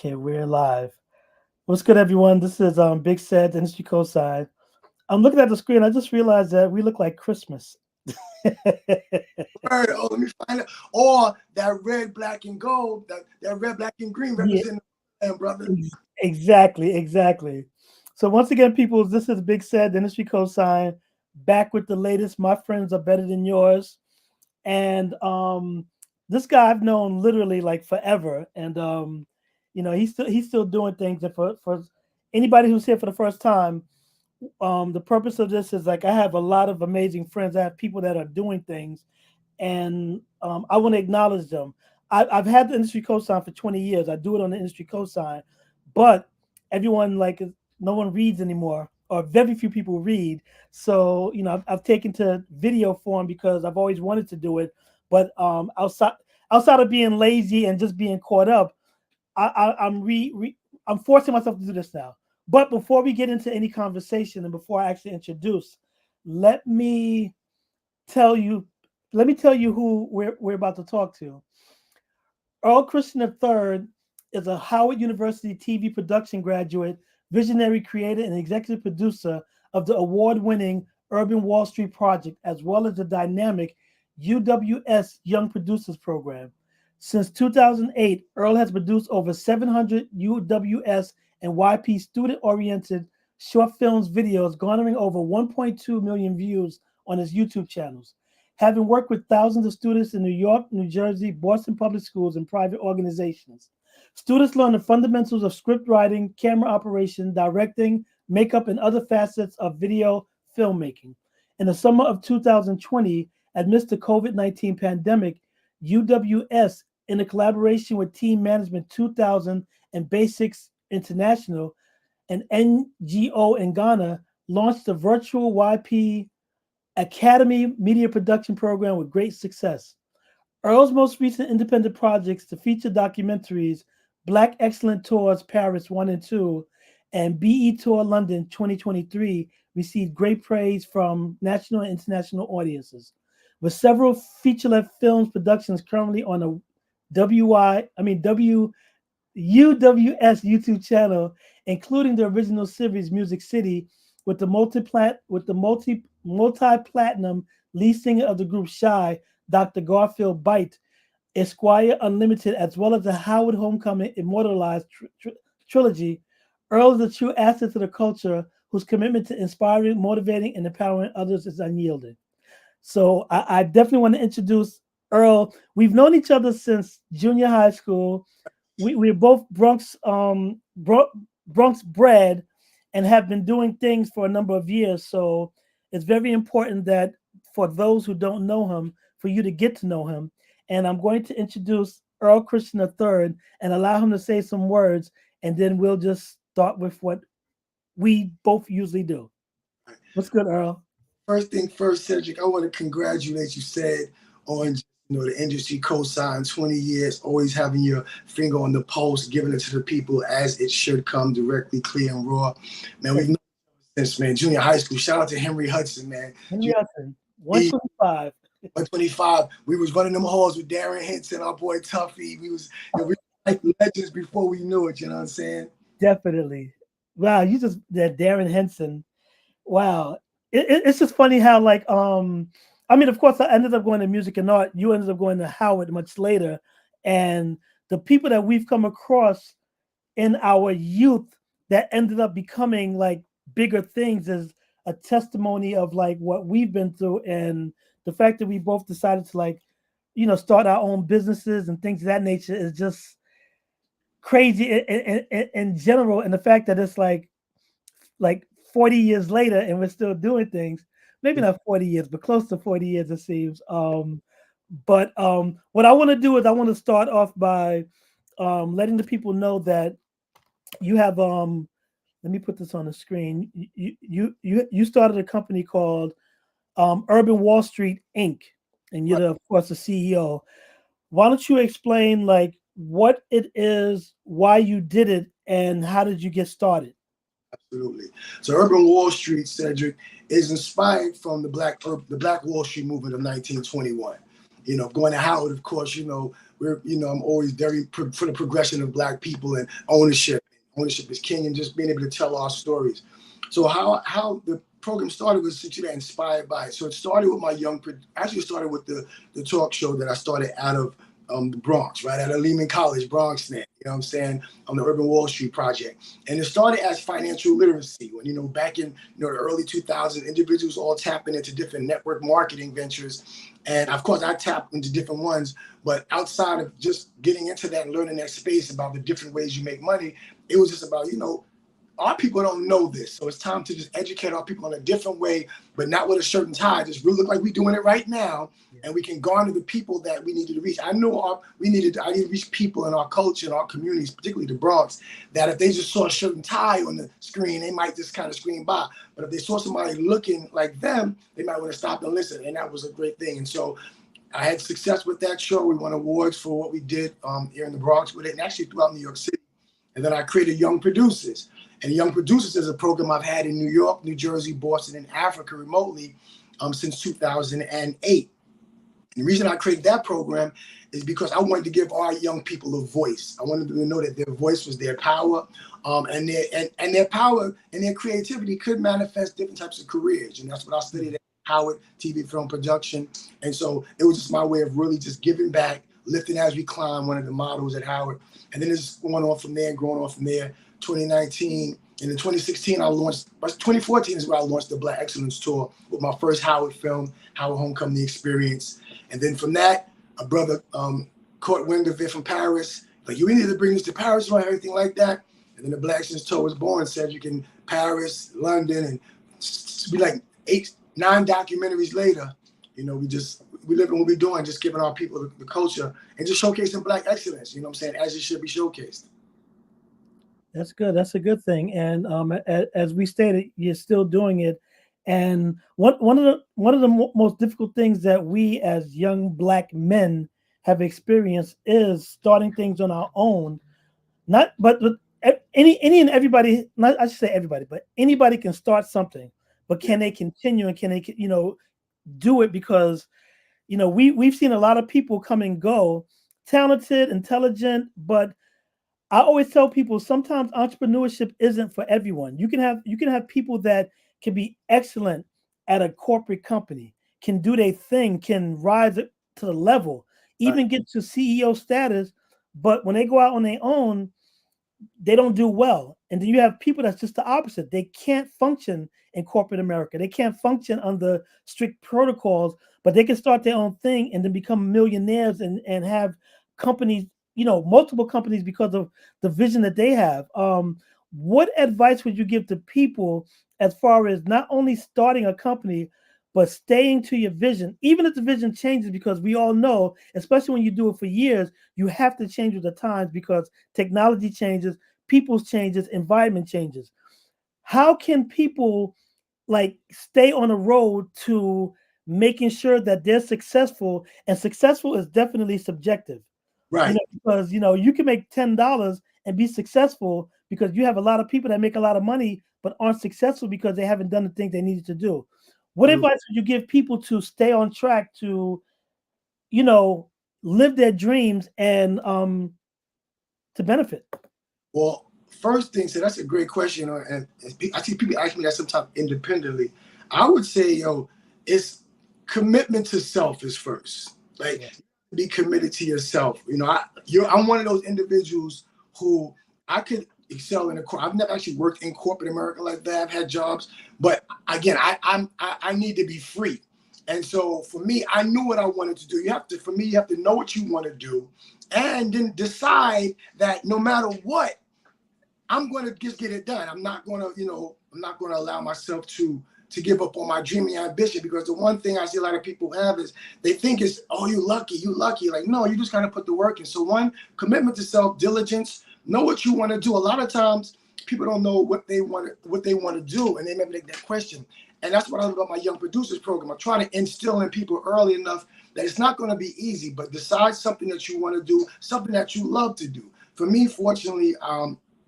Okay, we're live. What's good, everyone? This is Big Sad Industry Cosign. I'm looking at the screen. I just realized that we look like Christmas. Word. Oh, let me find it. Or that red, black, and gold, that red, black, and green Yeah, represent the land, brother. exactly. So once again, people, this is Big Sad Industry Cosign, back with the latest. My friends are better than yours, and this guy I've known literally like forever, and he's still doing things. And for anybody who's here for the first time, the purpose of this is like I have a lot of amazing friends. I have people that are doing things, and I want to acknowledge them. I've had the industry cosign for 20 years. I do it on the industry cosign, but everyone no one reads anymore, or very few people read. So I've taken to video form because I've always wanted to do it, but outside of being lazy and just being caught up, I'm forcing myself to do this now. But before we get into any conversation and before I actually introduce, let me tell you who we're about to talk to. Earl Christian III is a Howard University TV production graduate, visionary creator, and executive producer of the award-winning Urban Wall Street Project, as well as the dynamic UWS Young Producers program. Since 2008, Earl has produced over 700 UWS and YP student-oriented short films videos, garnering over 1.2 million views on his YouTube channels. Having worked with thousands of students in New York, New Jersey, Boston public schools, and private organizations, students learn the fundamentals of script writing, camera operation, directing, makeup, and other facets of video filmmaking. In the summer of 2020, amidst the COVID-19 pandemic, UWS, in a collaboration with Team Management 2000 and Basics International, an NGO in Ghana, launched the virtual YP Academy media production program with great success. Earl's most recent independent projects, the feature documentaries Black Excellent Tours Paris 1 and 2 and BE Tour London 2023, received great praise from national and international audiences. With several feature-length films productions currently on a UWS YouTube channel, including the original series Music City, with the multi-platinum lead singer of the group Shy, Dr. Garfield Bite, Esquire Unlimited, as well as the Howard Homecoming Immortalized trilogy. Earl is a true asset to the culture whose commitment to inspiring, motivating, and empowering others is unyielding. So I definitely want to introduce Earl. We've known each other since junior high school. We're both Bronx bred and have been doing things for a number of years. So it's very important that for those who don't know him, for you to get to know him. And I'm going to introduce Earl Christian III and allow him to say some words, and then we'll just start with what we both usually do. What's good, Earl? First thing first, Cedric, I want to congratulate you, said, on the industry cosign 20 years, always having your finger on the pulse, giving it to the people as it should come, directly, clear, and raw. Man, we've known since, man, junior high school. Shout out to Henry Hudson, man. Henry Hudson, 125. 125. We was running them halls with Darren Henson, our boy Tuffy. We was like legends before we knew it. You know what I'm saying? Definitely. Wow, you just that Darren Henson. Wow, it's just funny how I mean, of course, I ended up going to music and art. You ended up going to Howard much later, and the people that we've come across in our youth that ended up becoming like bigger things is a testimony of like what we've been through, and the fact that we both decided to start our own businesses and things of that nature is just crazy in general. And the fact that it's like 40 years later and we're still doing things, maybe not 40 years, but close to 40 years, it seems. But what I want to do is I want to start off by letting the people know that you have let me put this on the screen. You started a company called Urban Wall Street Inc. and you're of course the CEO. Why don't you explain like what it is, why you did it, and how did you get started? Absolutely. So Urban Wall Street, Cedric, is inspired from the Black Wall Street movement of 1921. Going to Howard, of course, we I'm always very for the progression of Black people and ownership. Ownership is king, and just being able to tell our stories. So how the program started was actually inspired by it. So it started with my actually it started with the talk show that I started out of the Bronx, right out of Lehman College, Bronx Net. You know what I'm saying? On the Urban Wall Street Project. And it started as financial literacy when, back in, the early 2000s, individuals all tapping into different network marketing ventures. And of course, I tapped into different ones. But outside of just getting into that and learning that space about the different ways you make money, it was just about, our people don't know this. So it's time to just educate our people in a different way, but not with a shirt and tie. Just really look like we're doing it right now. And we can garner the people that we needed to reach. I knew I needed to reach people in our culture, in our communities, particularly the Bronx, that if they just saw a shirt and tie on the screen, they might just kind of scream by. But if they saw somebody looking like them, they might want to stop and listen. And that was a great thing. And so I had success with that show. We won awards for what we did here in the Bronx with it, and actually throughout New York City. And then I created Young Producers. And Young Producers is a program I've had in New York, New Jersey, Boston, and Africa remotely since 2008. And the reason I created that program is because I wanted to give our young people a voice. I wanted them to know that their voice was their power, and their power and their creativity could manifest different types of careers. And that's what I studied at Howard TV Film Production. And so it was just my way of really just giving back, lifting as we climb, one of the models at Howard. And then it's going on from there and growing on from there. 2019 and in 2016 2014 is where I launched the Black Excellence Tour with my first Howard film, Howard Homecoming Experience. And then from that, a brother caught wind of it from Paris, like, you need to bring this to Paris, or everything like that. And then the Black Excellence Tour was born, Cedric, in Paris, London, and be like 8-9 documentaries later, we live in what we're doing, just giving our people the culture and just showcasing Black excellence, as it should be showcased. That's good. That's a good thing. And as we stated, you're still doing it. And one of the most difficult things that we as young Black men have experienced is starting things on our own. But any and everybody, not I should say everybody, but anybody can start something. But can they continue, and can they do it? Because we've seen a lot of people come and go, talented, intelligent, but I always tell people sometimes entrepreneurship isn't for everyone. You can have people that can be excellent at a corporate company, can do their thing, can rise to the level, even get to CEO status, but when they go out on their own, they don't do well. And then you have people that's just the opposite. They can't function in corporate America. They can't function under strict protocols, but they can start their own thing and then become millionaires and have companies, multiple companies, because of the vision that they have. What advice would you give to people as far as not only starting a company, but staying to your vision, even if the vision changes? Because we all know, especially when you do it for years, you have to change with the times because technology changes, people's changes, environment changes. How can people stay on the road to making sure that they're successful? And successful is definitely subjective. Right. Because you can make $10 and be successful, because you have a lot of people that make a lot of money but aren't successful because they haven't done the things they needed to do. What advice would you give people to stay on track to, live their dreams and to benefit? Well, first thing, so that's a great question, and I see people ask me that sometimes independently. I would say, it's commitment to self is first. Be committed to yourself. I'm one of those individuals who I could excel in I've never actually worked in corporate America like that. I've had jobs, but again, I need to be free. And so for me, I knew what I wanted to do. You have to know what you want to do, and then decide that no matter what, I'm going to just get it done. I'm not going to allow myself to give up on my dream and ambition, because the one thing I see a lot of people have is they think it's, oh, you lucky. Like, no, you just got to put the work in. So one, commitment to self, diligence, know what you want to do. A lot of times people don't know what they want to do, and they maybe make that question. And that's what I love about my Young Producers program. I'm trying to instill in people early enough that it's not going to be easy, but decide something that you want to do, something that you love to do. For me, fortunately,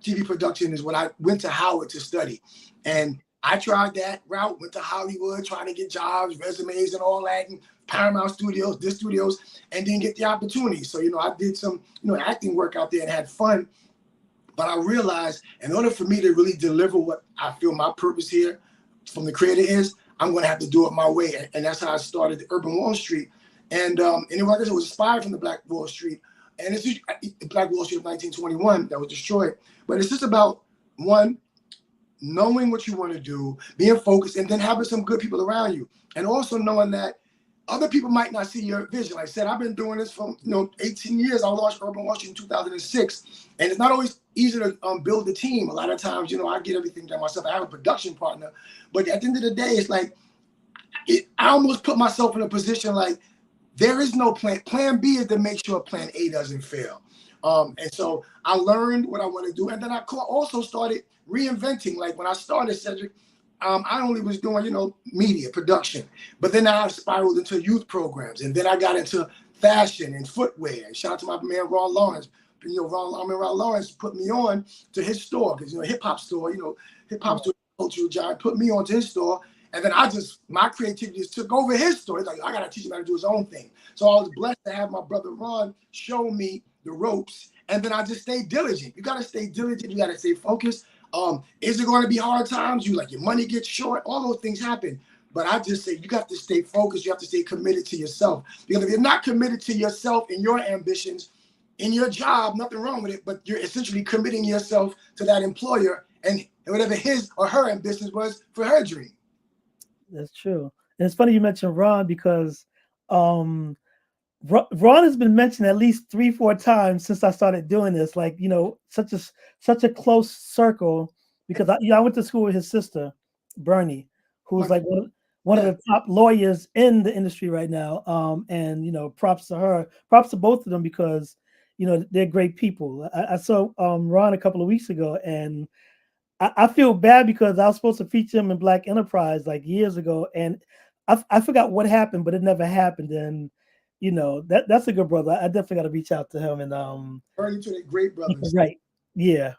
TV production is what I went to Howard to study. And I tried that route, went to Hollywood, trying to get jobs, resumes and all that, and Paramount Studios, this studios, and didn't get the opportunity. So, I did some, acting work out there and had fun. But I realized in order for me to really deliver what I feel my purpose here from the creator is, I'm going to have to do it my way. And that's how I started the Urban Wall Street. And it was inspired from the Black Wall Street. And it's just the Black Wall Street of 1921 that was destroyed. But it's just about, one, knowing what you want to do, being focused, and then having some good people around you. And also knowing that other people might not see your vision. Like I said, I've been doing this for 18 years. I launched Urban Wall Street in 2006. And it's not always easy to build a team. A lot of times, I get everything done myself. I have a production partner. But at the end of the day, it's like, I almost put myself in a position like, there is no plan. Plan B is to make sure plan A doesn't fail. And so I learned what I want to do. And then I also started reinventing. Like when I started, Cedric, I only was doing, media production. But then I spiraled into youth programs. And then I got into fashion and footwear. And shout out to my man, Ron Lawrence. Ron Lawrence put me on to his store because, hip-hop store, hip-hop store, cultural giant, put me on to his store. And then my creativity just took over his store. He's like, I got to teach him how to do his own thing. So I was blessed to have my brother Ron show me the ropes. And then I just stayed diligent. You got to stay diligent. You got to stay focused. Is it going to be hard times? Your money gets short. All those things happen. But I just say you got to stay focused. You have to stay committed to yourself. Because if you're not committed to yourself and your ambitions in your job, nothing wrong with it. But you're essentially committing yourself to that employer and whatever his or her ambitions was for her dream. That's true. And it's funny you mentioned Ron because Ron has been mentioned at least 3-4 times since I started doing this. Like, such a close circle because I went to school with his sister, Bernie, who's like one of the top lawyers in the industry right now. And props to her, props to both of them because they're great people. I saw Ron a couple of weeks ago, and I feel bad because I was supposed to feature him in Black Enterprise like years ago, and I forgot what happened, but it never happened. And that's a good brother. I definitely got to reach out to him. And Bernie to the great brothers, right? Yeah.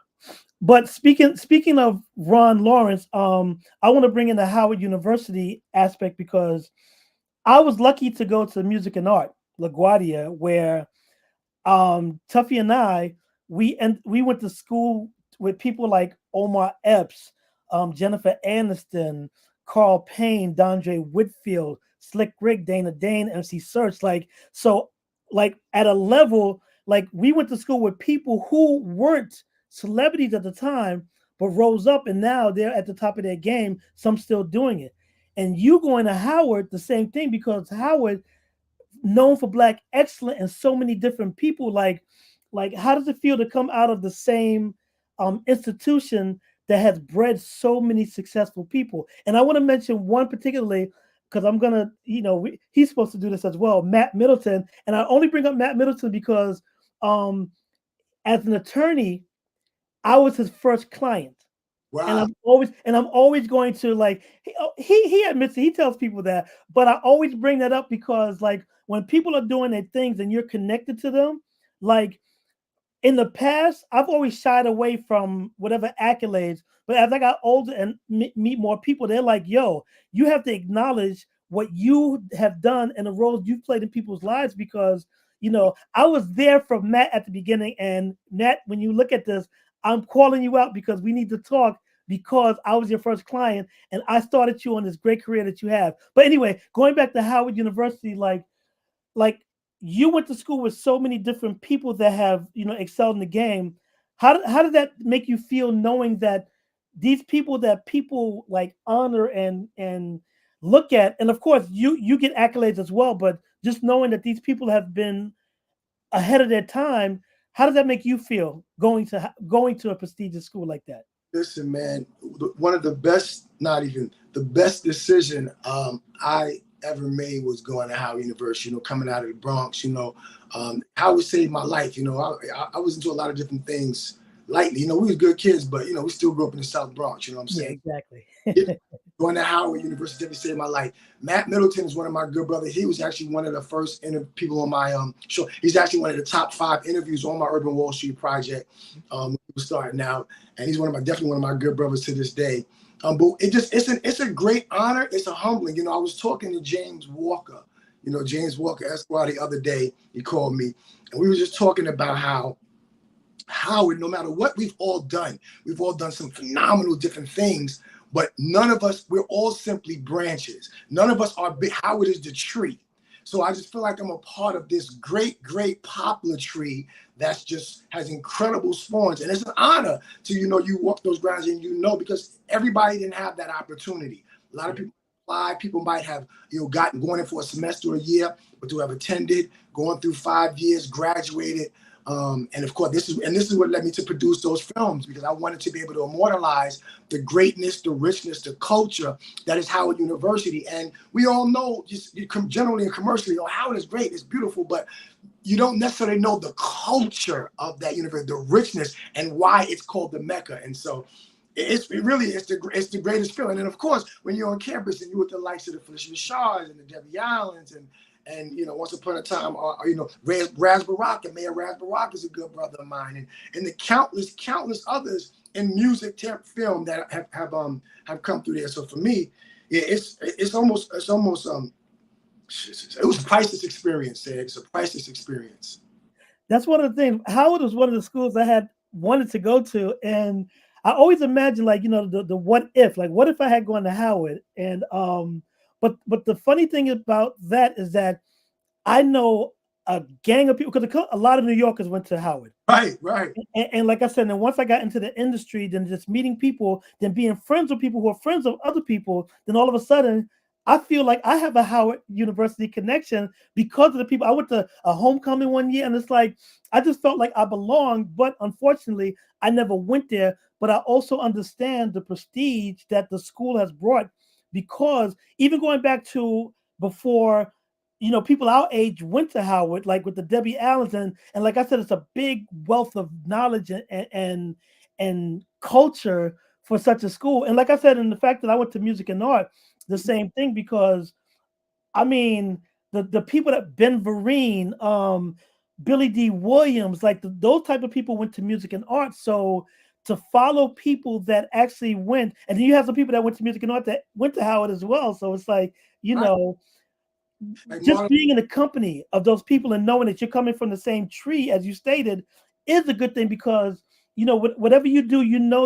But speaking of Ron Lawrence, I want to bring in the Howard University aspect because I was lucky to go to Music and Art, LaGuardia, where Tuffy and I we went to school with people like Omar Epps, Jennifer Aniston, Carl Payne, Dondre Whitfield, Slick Rick, Dana Dane, MC Search. So at a level, we went to school with people who weren't celebrities at the time, but rose up and now they're at the top of their game, some still doing it. And you going to Howard, the same thing, because Howard, known for Black excellence and so many different people, like how does it feel to come out of the same institution that has bred so many successful people? And I want to mention one particularly because I'm gonna, he's supposed to do this as well, Matt Middleton. And I only bring up Matt Middleton because as an attorney, I was his first client. Wow. And I'm always going to he admits it, he tells people that, but I always bring that up because when people are doing their things and you're connected to them, in the past, I've always shied away from whatever accolades, but as I got older and meet more people, they're like, yo, you have to acknowledge what you have done and the roles you've played in people's lives because, I was there for Matt at the beginning. And Matt, when you look at this, I'm calling you out because we need to talk because I was your first client and I started you on this great career that you have. But anyway, going back to Howard University, you went to school with so many different people that have, excelled in the game. How did that make you feel knowing that these people that people honor and look at, and of course you get accolades as well, but just knowing that these people have been ahead of their time, how does that make you feel going to a prestigious school like that? Listen, man, one of the best, not even the best decision I ever made was going to Howard University, coming out of the Bronx, Howard saved my life. I was into a lot of different things lightly. We were good kids, but, we still grew up in the South Bronx, you know what I'm saying? Yeah, exactly. Going to Howard University definitely saved my life. Matt Middleton is one of my good brothers. He was actually one of the first people on my show. He's actually one of the top 5 interviews on my Urban Wall Street project. We were starting out, and he's definitely one of my good brothers to this day. But it's a great honor. It's a humbling. I was talking to James Walker, James Walker Esquire the other day. He called me, and we were just talking about how Howard, no matter what we've all done some phenomenal different things, but none of us, we're all simply branches. None of us are big. Howard is the tree. So I just feel like I'm a part of this great, great poplar tree that's just has incredible spawns. And it's an honor to, you walk those grounds and because everybody didn't have that opportunity. A lot of people apply, people might have, going in for a semester or a year, but to have attended, going through 5 years, graduated. And of course, this is what led me to produce those films, because I wanted to be able to immortalize the greatness, the richness, the culture that is Howard University. And we all know, just generally and commercially, Howard is great, it's beautiful, but you don't necessarily know the culture of that university, the richness, and why it's called the Mecca. And so it's the greatest feeling. And of course, when you're on campus and you're with the likes of the Felicia Rashad and the Debbie Allens and once upon a time, Raz Baraka, Mayor Raz Baraka is a good brother of mine, and the countless others in music, film that have come through there. So for me, yeah, it was a priceless experience, Sid. It's a priceless experience. That's one of the things. Howard was one of the schools I had wanted to go to, and I always imagined, like, the what if, like, what if I had gone to Howard? And but the funny thing about that is that I know a gang of people, because a lot of New Yorkers went to Howard. Right. And like I said, then once I got into the industry, then just meeting people, then being friends with people who are friends of other people, then all of a sudden, I feel like I have a Howard University connection because of the people. I went to a homecoming one year, and it's like, I just felt like I belonged, but unfortunately, I never went there. But I also understand the prestige that the school has brought, because even going back to before, people our age went to Howard, like with the Debbie Allens, and like I said, it's a big wealth of knowledge and culture for such a school. And like I said, and the fact that I went to music and art, the same thing, because I mean, the people that Ben Vereen, Billy D. Williams, like those type of people went to music and art. So to follow people that actually went, and then you have some people that went to music and art that went to Howard as well. So it's like, just being in the company of those people and knowing that you're coming from the same tree, as you stated, is a good thing, because whatever you do,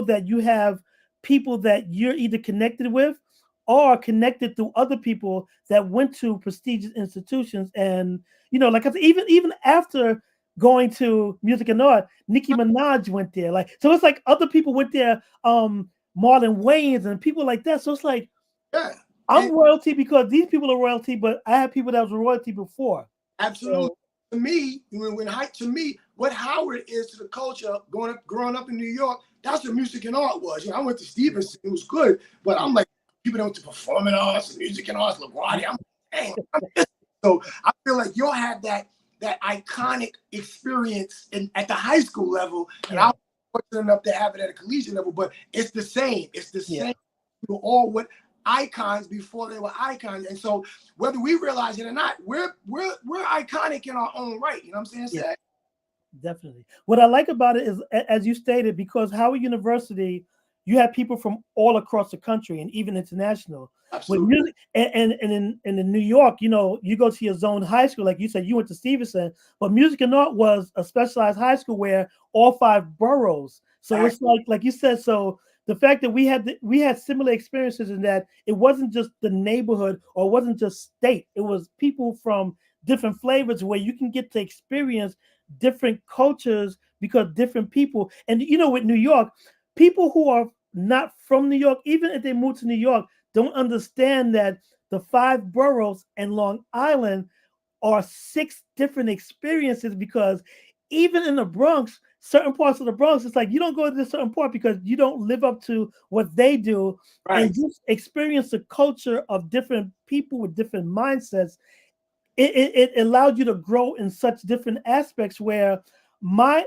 that you have people that you're either connected with or connected through other people that went to prestigious institutions. And like I said, even after going to music and art, Nicki Minaj went there. Like, so it's like other people went there, Marlon Wayans and people like that. So it's like, yeah. I'm royalty because these people are royalty, but I have people that was royalty before. Absolutely. So, to me, what Howard is to the culture, growing up in New York, that's what music and art was. I went to Stevenson, it was good, but I'm like, people that went to performing arts, music and arts, LaGuardia. So I feel like you'll have that iconic experience at the high school level, and I was fortunate enough to have it at a collegiate level. But it's the same. It's the same. We're all icons before they were icons, and so whether we realize it or not, we're iconic in our own right. You know what I'm saying? Yeah, definitely. What I like about it is, as you stated, because Howard University, you have people from all across the country and even international. Absolutely. With music, and in New York, you go to your zone high school, like you said, you went to Stevenson, but music and art was a specialized high school where all 5 boroughs. So it's like you said, so the fact that we had similar experiences in that it wasn't just the neighborhood or it wasn't just state, it was people from different flavors where you can get to experience different cultures because different people. And with New York, people who are not from New York, even if they move to New York, don't understand that the 5 boroughs and Long Island are 6 different experiences, because even in the Bronx, certain parts of the Bronx, it's like you don't go to this certain part because you don't live up to what they do. Right. And just experience the culture of different people with different mindsets. It allowed you to grow in such different aspects, where my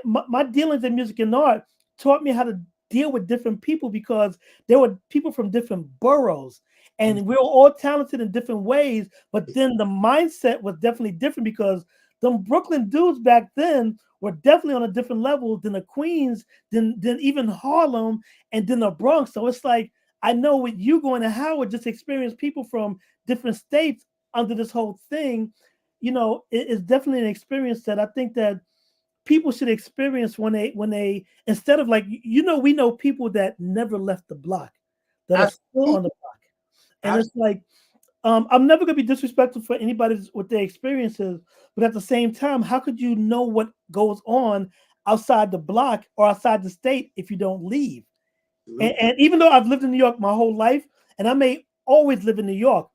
dealings in music and art taught me how to deal with different people, because there were people from different boroughs and we were all talented in different ways, but then the mindset was definitely different, because them Brooklyn dudes back then were definitely on a different level than the Queens, than even Harlem, and then the Bronx. So it's like I know with you going to Howard, just experience people from different states under this whole thing, it's definitely an experience that I think that people should experience when they instead of like, we know people that never left the block that are still Absolutely. on the block. And it's like, I'm never gonna be disrespectful for anybody with their experiences, but at the same time, how could you know what goes on outside the block or outside the state if you don't leave? And even though I've lived in New York my whole life, and I may always live in New York,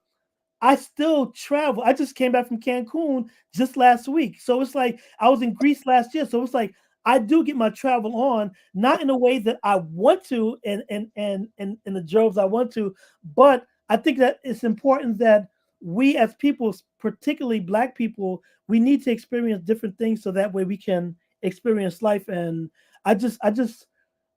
I still travel. I just came back from Cancun just last week. So it's like I was in Greece last year. So it's like I do get my travel on, not in a way that I want to and in the droves I want to, but I think that it's important that we as people, particularly Black people, we need to experience different things so that way we can experience life. And I just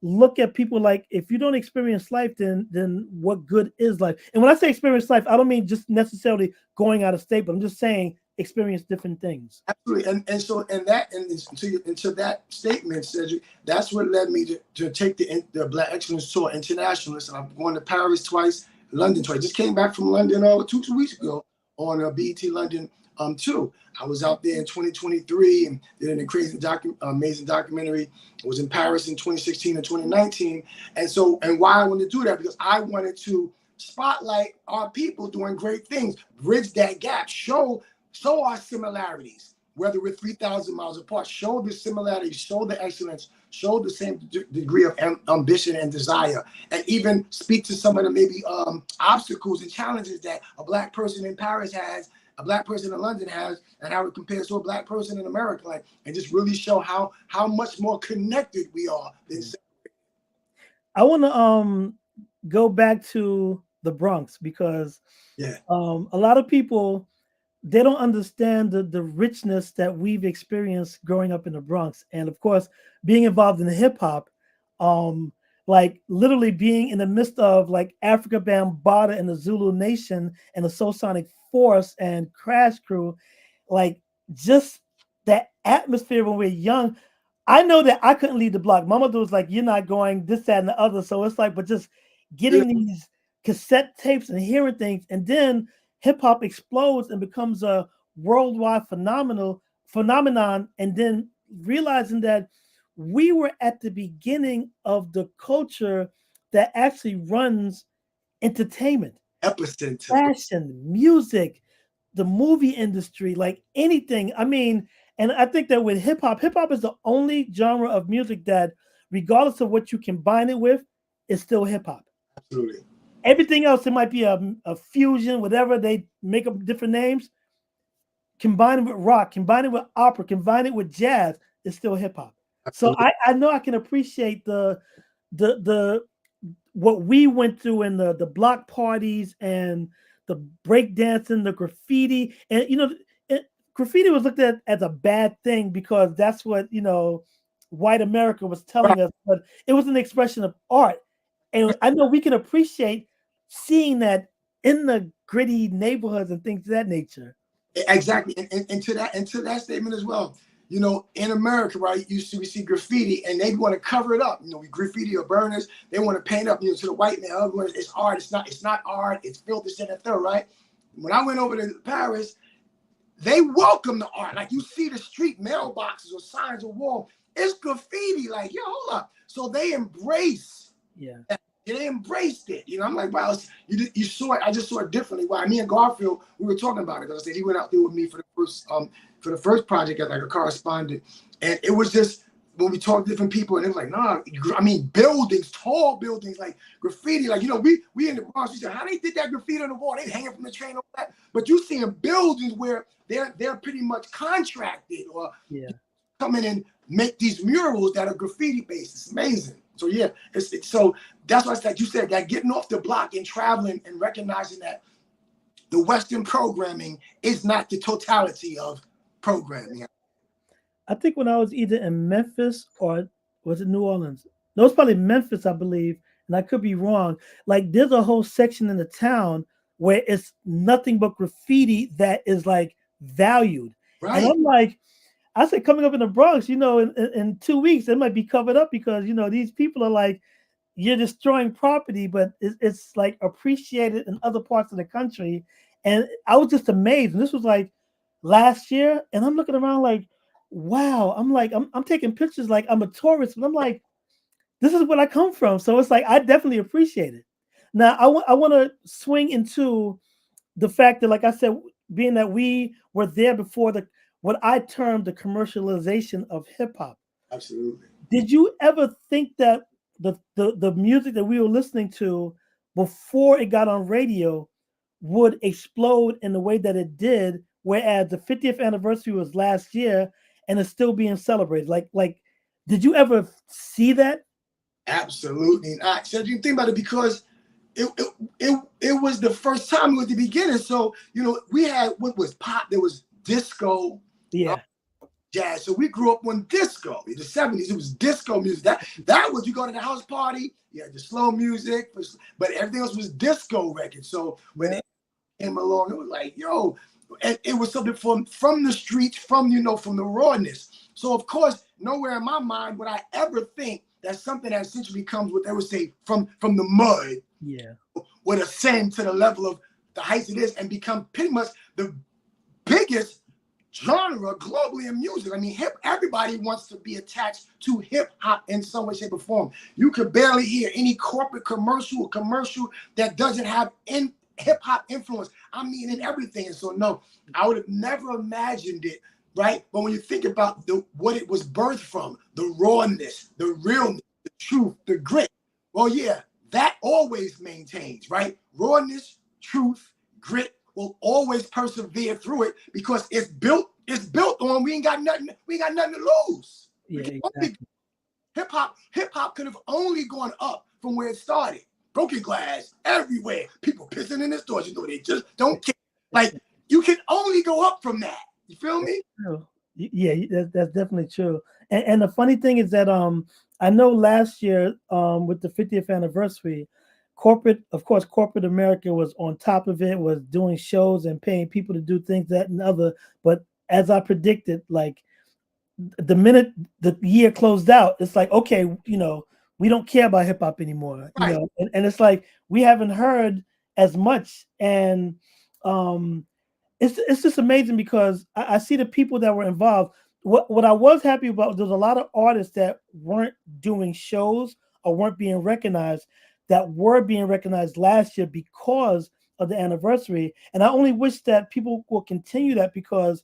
look at people like, if you don't experience life, then what good is life? And when I say experience life, I don't mean just necessarily going out of state, but I'm just saying experience different things. Absolutely, and to that statement, Cedric, that's what led me to take the Black Excellence Tour Internationalist, and I'm going to Paris twice, London twice. Just came back from London 2 weeks ago on BET London 2. I was out there in 2023 and did an amazing documentary. I was in Paris in 2016 and 2019, and why I wanted to do that, because I wanted to spotlight our people doing great things, bridge that gap, show our similarities, whether we're 3,000 miles apart, show the similarities, show the excellence, show the same degree of ambition and desire, and even speak to some of the maybe obstacles and challenges that a Black person in Paris has, a Black person in London has, and how it compares to a Black person in America, like, and just really show how much more connected we are than. I want to go back to the Bronx because a lot of people, they don't understand the richness that we've experienced growing up in the Bronx. And of course, being involved in hip hop, like literally being in the midst of like Africa Bambaataa and the Zulu Nation and the Soul Sonic Force and Crash Crew, like just that atmosphere when we're young. I know that I couldn't leave the block. My mother was like, "You're not going," this, that, and the other. So it's like, but just getting these cassette tapes and hearing things, and then hip hop explodes and becomes a worldwide phenomenon, and then realizing that we were at the beginning of the culture that actually runs entertainment, Epicenter. fashion, music, the movie industry, like anything. I mean, and I think that with hip hop is the only genre of music that, regardless of what you combine it with, is still hip hop. Absolutely. Everything else, it might be a fusion, whatever, they make up different names. Combine it with rock, combine it with opera, combine it with jazz, it's still hip hop. So I know I can appreciate the what we went through in the block parties and the breakdancing, the graffiti, and graffiti was looked at as a bad thing because that's what white America was telling us, but it was an expression of art, and I know we can appreciate seeing that in the gritty neighborhoods and things of that nature. Exactly, and to that statement as well. In America, right, we see graffiti, and they want to cover it up. We graffiti or burners. They want to paint up, to the white man. It's art. It's not art. It's filth. This and that, right? When I went over to Paris, they welcome the art. Like, you see the street mailboxes or signs or wall. It's graffiti. Like, yo, hold up. So they embrace. Yeah. They embraced it. I'm like, wow, you saw it. I just saw it differently. Why? Me and Garfield, we were talking about it because I said he went out there with me for the first project as like a correspondent, and it was just when we talked to different people, and it was like, nah, I mean, buildings, tall buildings, like graffiti, like we in the Bronx. We said, how they did that graffiti on the wall? They hanging from the train, all that. But you seeing buildings where they're pretty much contracted or come in and make these murals that are graffiti based. It's amazing. So yeah, so that's why it's like you said, that getting off the block and traveling and recognizing that the Western programming is not the totality of programming. I think when I was either in Memphis or was it New Orleans? No, it's probably Memphis, I believe, and I could be wrong. Like, there's a whole section in the town where it's nothing but graffiti that is like valued. Right. And I'm like, I said, coming up in the Bronx, in 2 weeks, it might be covered up because, these people are like, you're destroying property, but it's like appreciated in other parts of the country. And I was just amazed. And this was like last year, and I'm looking around like, wow. I'm like, I'm taking pictures like I'm a tourist, but I'm like, this is where I come from. So it's like I definitely appreciate it. Now I want to swing into the fact that, like I said, being that we were there before the what I termed the commercialization of hip hop. Absolutely. Did you ever think that the music that we were listening to before it got on radio would explode in the way that it did? Whereas the 50th anniversary was last year and it's still being celebrated. Did you ever see that? Absolutely not. So you think about it, because it was the first time, it was the beginning. So, we had what was pop, there was disco, Yeah. jazz. So we grew up on disco in the 70s. It was disco music. That was, you go to the house party, you had the slow music, but everything else was disco records. So when it came along, it was like, yo, and it was something from the streets, from the rawness. So of course, nowhere in my mind would I ever think that something that essentially comes, what they would say, from the mud, would ascend to the level of the heights it is and become pretty much the biggest genre globally in music. I mean, everybody wants to be attached to hip hop in some way, shape, or form. You could barely hear any corporate commercial that doesn't have hip hop influence. I mean, in everything. And so, no, I would have never imagined it, right? But when you think about what it was birthed from, the rawness, the realness, the truth, the grit, well, yeah, that always maintains, right? Rawness, truth, grit will always persevere through it, because it's built on, we ain't got nothing to lose. Yeah, exactly. Hip hop could have only gone up from where it started. Broken glass everywhere, people pissing in the stores, they just don't care. Like, you can only go up from that. You feel me? Yeah, that's definitely true. And the funny thing is that I know last year with the 50th anniversary, corporate America was on top of it, was doing shows and paying people to do things that and other. But as I predicted, like the minute the year closed out, it's like, okay, we don't care about hip hop anymore, Right. and it's like we haven't heard as much. And it's just amazing because I see the people that were involved. What I was happy about, there's a lot of artists that weren't doing shows or weren't being recognized, that were being recognized last year because of the anniversary. And I only wish that people will continue that, because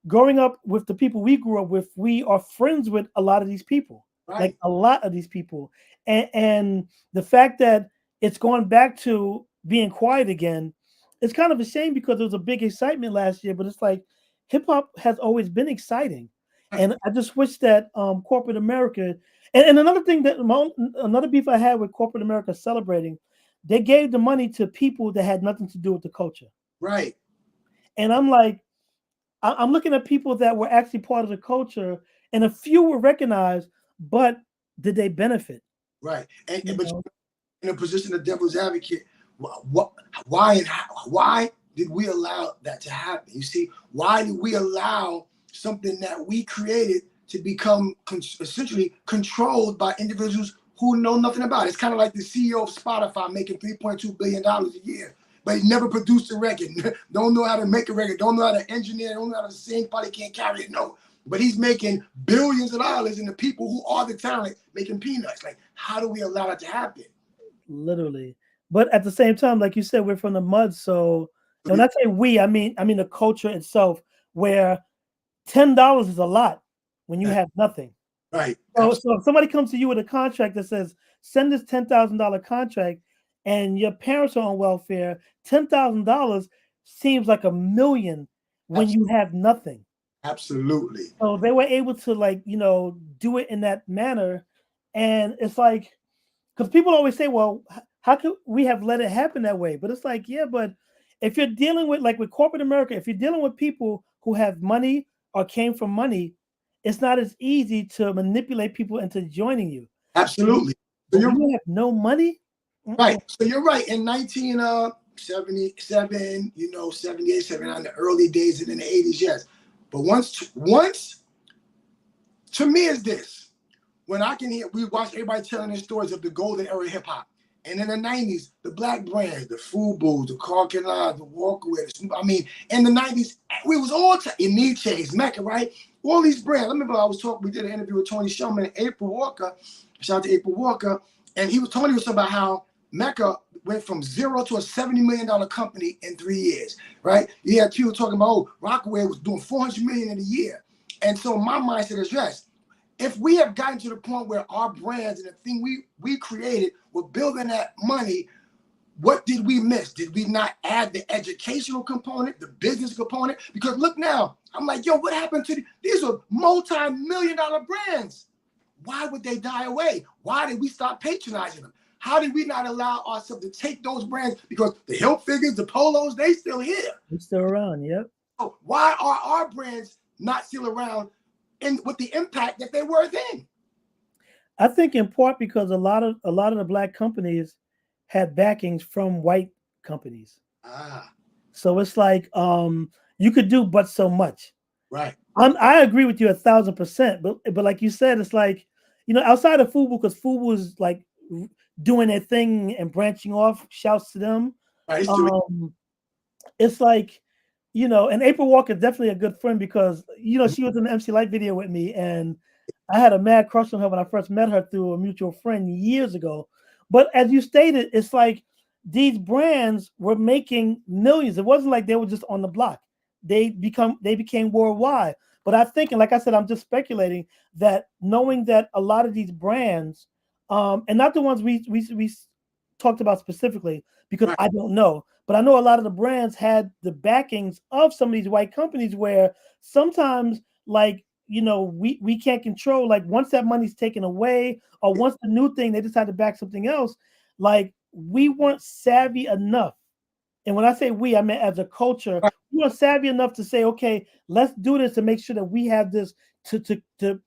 growing up with the people we grew up with, we are friends with a lot of these people, like a lot of these people. And the fact that it's going back to being quiet again, it's kind of a shame, because there was a big excitement last year, but it's like hip hop has always been exciting. And I just wish that corporate America, and another thing that another beef I had with corporate America celebrating, they gave the money to people that had nothing to do with the culture. Right. And I'm like, I'm looking at people that were actually part of the culture, and a few were recognized, but did they benefit? Right. But in a position of devil's advocate, why did we allow that to happen? You see, why did we allow something that we created to become essentially controlled by individuals who know nothing about it? It's kind of like the CEO of Spotify making $3.2 billion a year, but he never produced a record, don't know how to make a record, don't know how to engineer, don't know how to sing, probably can't carry it, no. But he's making billions of dollars, and the people who are the talent making peanuts. Like, how do we allow that to happen? Literally. But at the same time, like you said, we're from the mud. So when I say we, I mean the culture itself, where $10 is a lot when you have nothing. Right. So if somebody comes to you with a contract that says, send this $10,000 contract, and your parents are on welfare, $10,000 seems like $1 million when you have nothing. Absolutely. So they were able to do it in that manner. And it's like, because people always say, well, how could we have let it happen that way? But it's like, yeah, but if you're dealing with, like with corporate America, if you're dealing with people who have money or came from money, it's not as easy to manipulate people into joining you. Absolutely. So you have no money? Right. So you're right. In 1977, 78, 79, the early days, and in the 80s, yes. But once to me is this. when I can hear, we watch everybody telling their stories of the golden era of hip hop. And in the 90s, the black brands, the Fubu, the Carolina, the Walkaway, I mean, in the 90s, we was all Emiche's, Mecca, right? All these brands. I remember we did an interview with Tony Sherman and April Walker. Shout out to April Walker. And Tony was talking about how Mecca went from zero to a $70 million company in 3 years, right? You had people talking about, oh, Rockaway was doing $400 million in a year. And so my mindset is, yes, if we have gotten to the point where our brands and the thing we created were building that money, what did we miss? Did we not add the educational component, the business component? Because look now, I'm like, yo, what happened to these are multi-million-dollar brands? Why would they die away? Why did we stop patronizing them? How did we not allow ourselves to take those brands? Because the Hilt figures, the polos, they still here. They're still around, yep. So why are our brands not still around and with the impact that they were then? I think in part because a lot of the black companies had backings from white companies. So it's like you could do but so much. Right. I agree with you 1,000%. But like you said, it's like, outside of Fubu, because Fubu is like doing their thing and branching off. Shouts to them. Right. It's like, and April Walker is definitely a good friend because she was in the MC Light video with me, and I had a mad crush on her when I first met her through a mutual friend years ago. But as you stated, it's like these brands were making millions. It wasn't like they were just on the block. They became worldwide. But I think, and like I said, I'm just speculating that knowing that a lot of these brands, and not the ones we talked about specifically, because I don't know, but I know a lot of the brands had the backings of some of these white companies where sometimes, like, we can't control, like once that money's taken away or once the new thing, they decide to back something else, like we weren't savvy enough. And when I say we, I mean as a culture, we weren't savvy enough to say, okay, let's do this to make sure that we have this to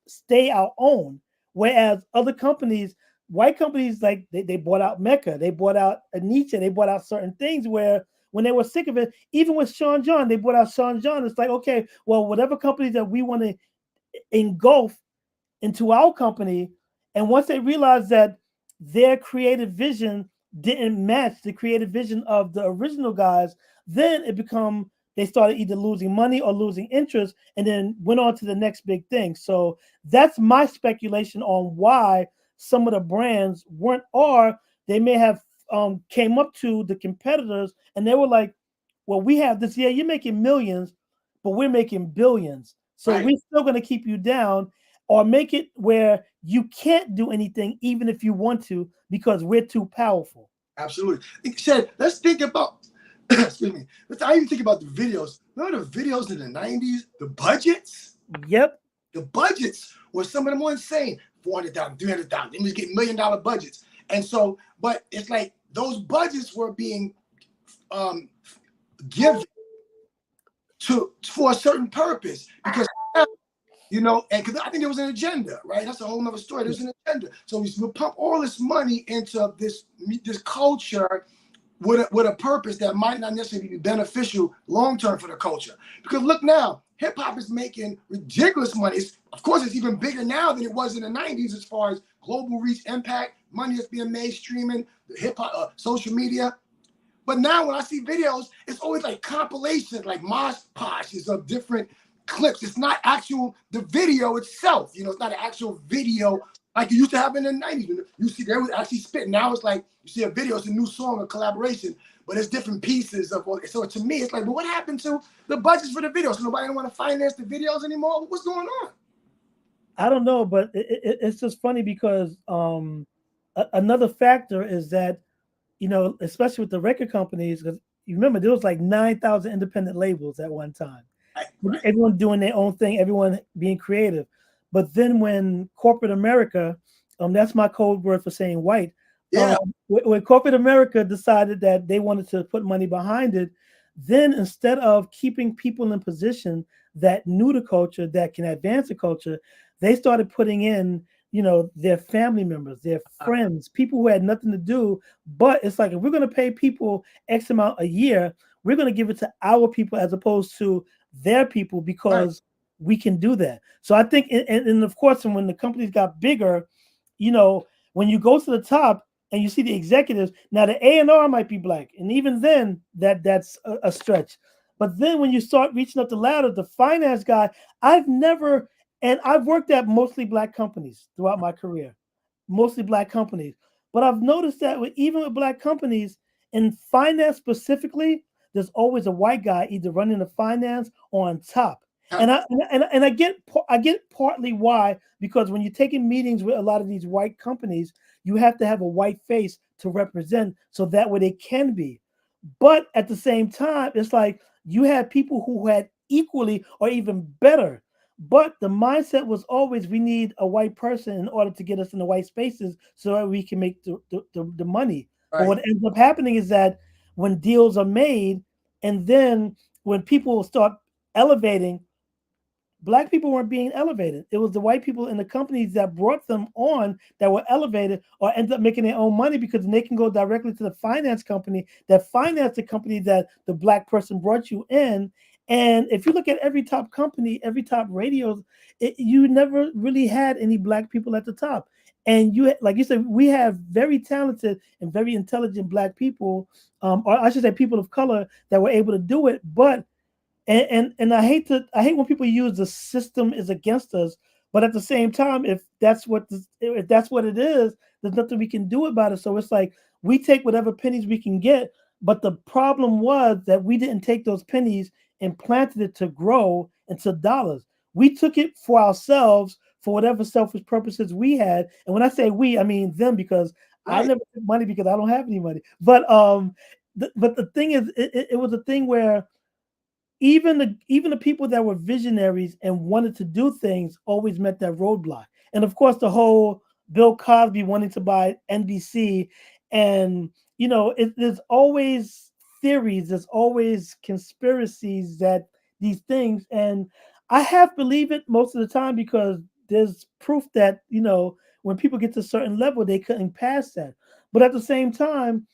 stay our own. Whereas other companies, white companies, like they bought out Mecca, they bought out Anicha, they bought out certain things where when they were sick of it, even with Sean John, they bought out Sean John. It's like, okay, well, whatever companies that we want to engulf into our company, and once they realized that their creative vision didn't match the creative vision of the original guys, then they started either losing money or losing interest, and then went on to the next big thing. So that's my speculation on why some of the brands weren't, or they may have came up to the competitors and they were like, well, we have this, yeah, you're making millions, but we're making billions. So we're still going to keep you down or make it where you can't do anything even if you want to because we're too powerful. Absolutely. Shed, let's think about, excuse me, I even think about the videos. Remember the videos in the 90s? The budgets? Yep. The budgets were some of them were insane. $400,000, $300,000. They was getting $1 million budgets. And so, but it's like those budgets were being given for a certain purpose because and because I think there was an agenda, right? That's a whole nother story. There's an agenda. So we pump all this money into this culture with a purpose that might not necessarily be beneficial long term for the culture. Because look now, hip hop is making ridiculous money. Of course, it's even bigger now than it was in the 90s as far as global reach, impact, money that's being made streaming, hip hop, social media. But now when I see videos, it's always like compilations, like mosh poshes of different clips. It's not the video itself. It's not an actual video like you used to have in the 90s. You see, they would actually spit. Now it's like you see a video, it's a new song, a collaboration, but it's different pieces of. So to me, it's like, but what happened to the budgets for the videos? So nobody don't want to finance the videos anymore. What's going on? I don't know, but it's just funny because another factor is that, especially with the record companies, because you remember there was like 9,000 independent labels at one time. Right. Everyone doing their own thing, everyone being creative. But then when corporate America, that's my code word for saying white. Yeah. When corporate America decided that they wanted to put money behind it, then instead of keeping people in position that knew the culture, that can advance the culture, they started putting in, their family members, their friends, people who had nothing to do. But it's like, if we're going to pay people X amount a year, we're going to give it to our people as opposed to their people because we can do that. So I think, and of course, and when the companies got bigger, you know, when you go to the top and you see the executives, now the A&R might be black, and even then, that's a stretch. But then when you start reaching up the ladder, the finance guy, I've worked at mostly black companies throughout my career, mostly black companies. But I've noticed that even with black companies in finance specifically, there's always a white guy either running the finance or on top. And I get partly why, because when you're taking meetings with a lot of these white companies, you have to have a white face to represent, so that way they can be. But at the same time, it's like you had people who had equally or even better. But the mindset was always, we need a white person in order to get us in the white spaces so that we can make the money. But Right. what ends up happening is that when deals are made, and then when people start elevating, black people weren't being elevated. It was the white people in the companies that brought them on that were elevated or ended up making their own money, because they can go directly to the finance company that financed the company that the black person brought you in. And if you look at every top company, every top radio, you never really had any black people at the top. And you, like you said, we have very talented and very intelligent black people, or I should say people of color, that were able to do it. But and I hate when people use the system is against us, but at the same time, if that's what it is, there's nothing we can do about it. So it's like we take whatever pennies we can get, but the problem was that we didn't take those pennies and planted it to grow into dollars. We took it for ourselves for whatever selfish purposes we had, and when I say we, I mean them, because I Right. never took money because I don't have any money. But but the thing is, it was a thing where even the people that were visionaries and wanted to do things always met that roadblock. And of course, the whole Bill Cosby wanting to buy NBC, and there's always theories, there's always conspiracies that these things, and I have believed it most of the time, because there's proof that when people get to a certain level, they couldn't pass that. But at the same time,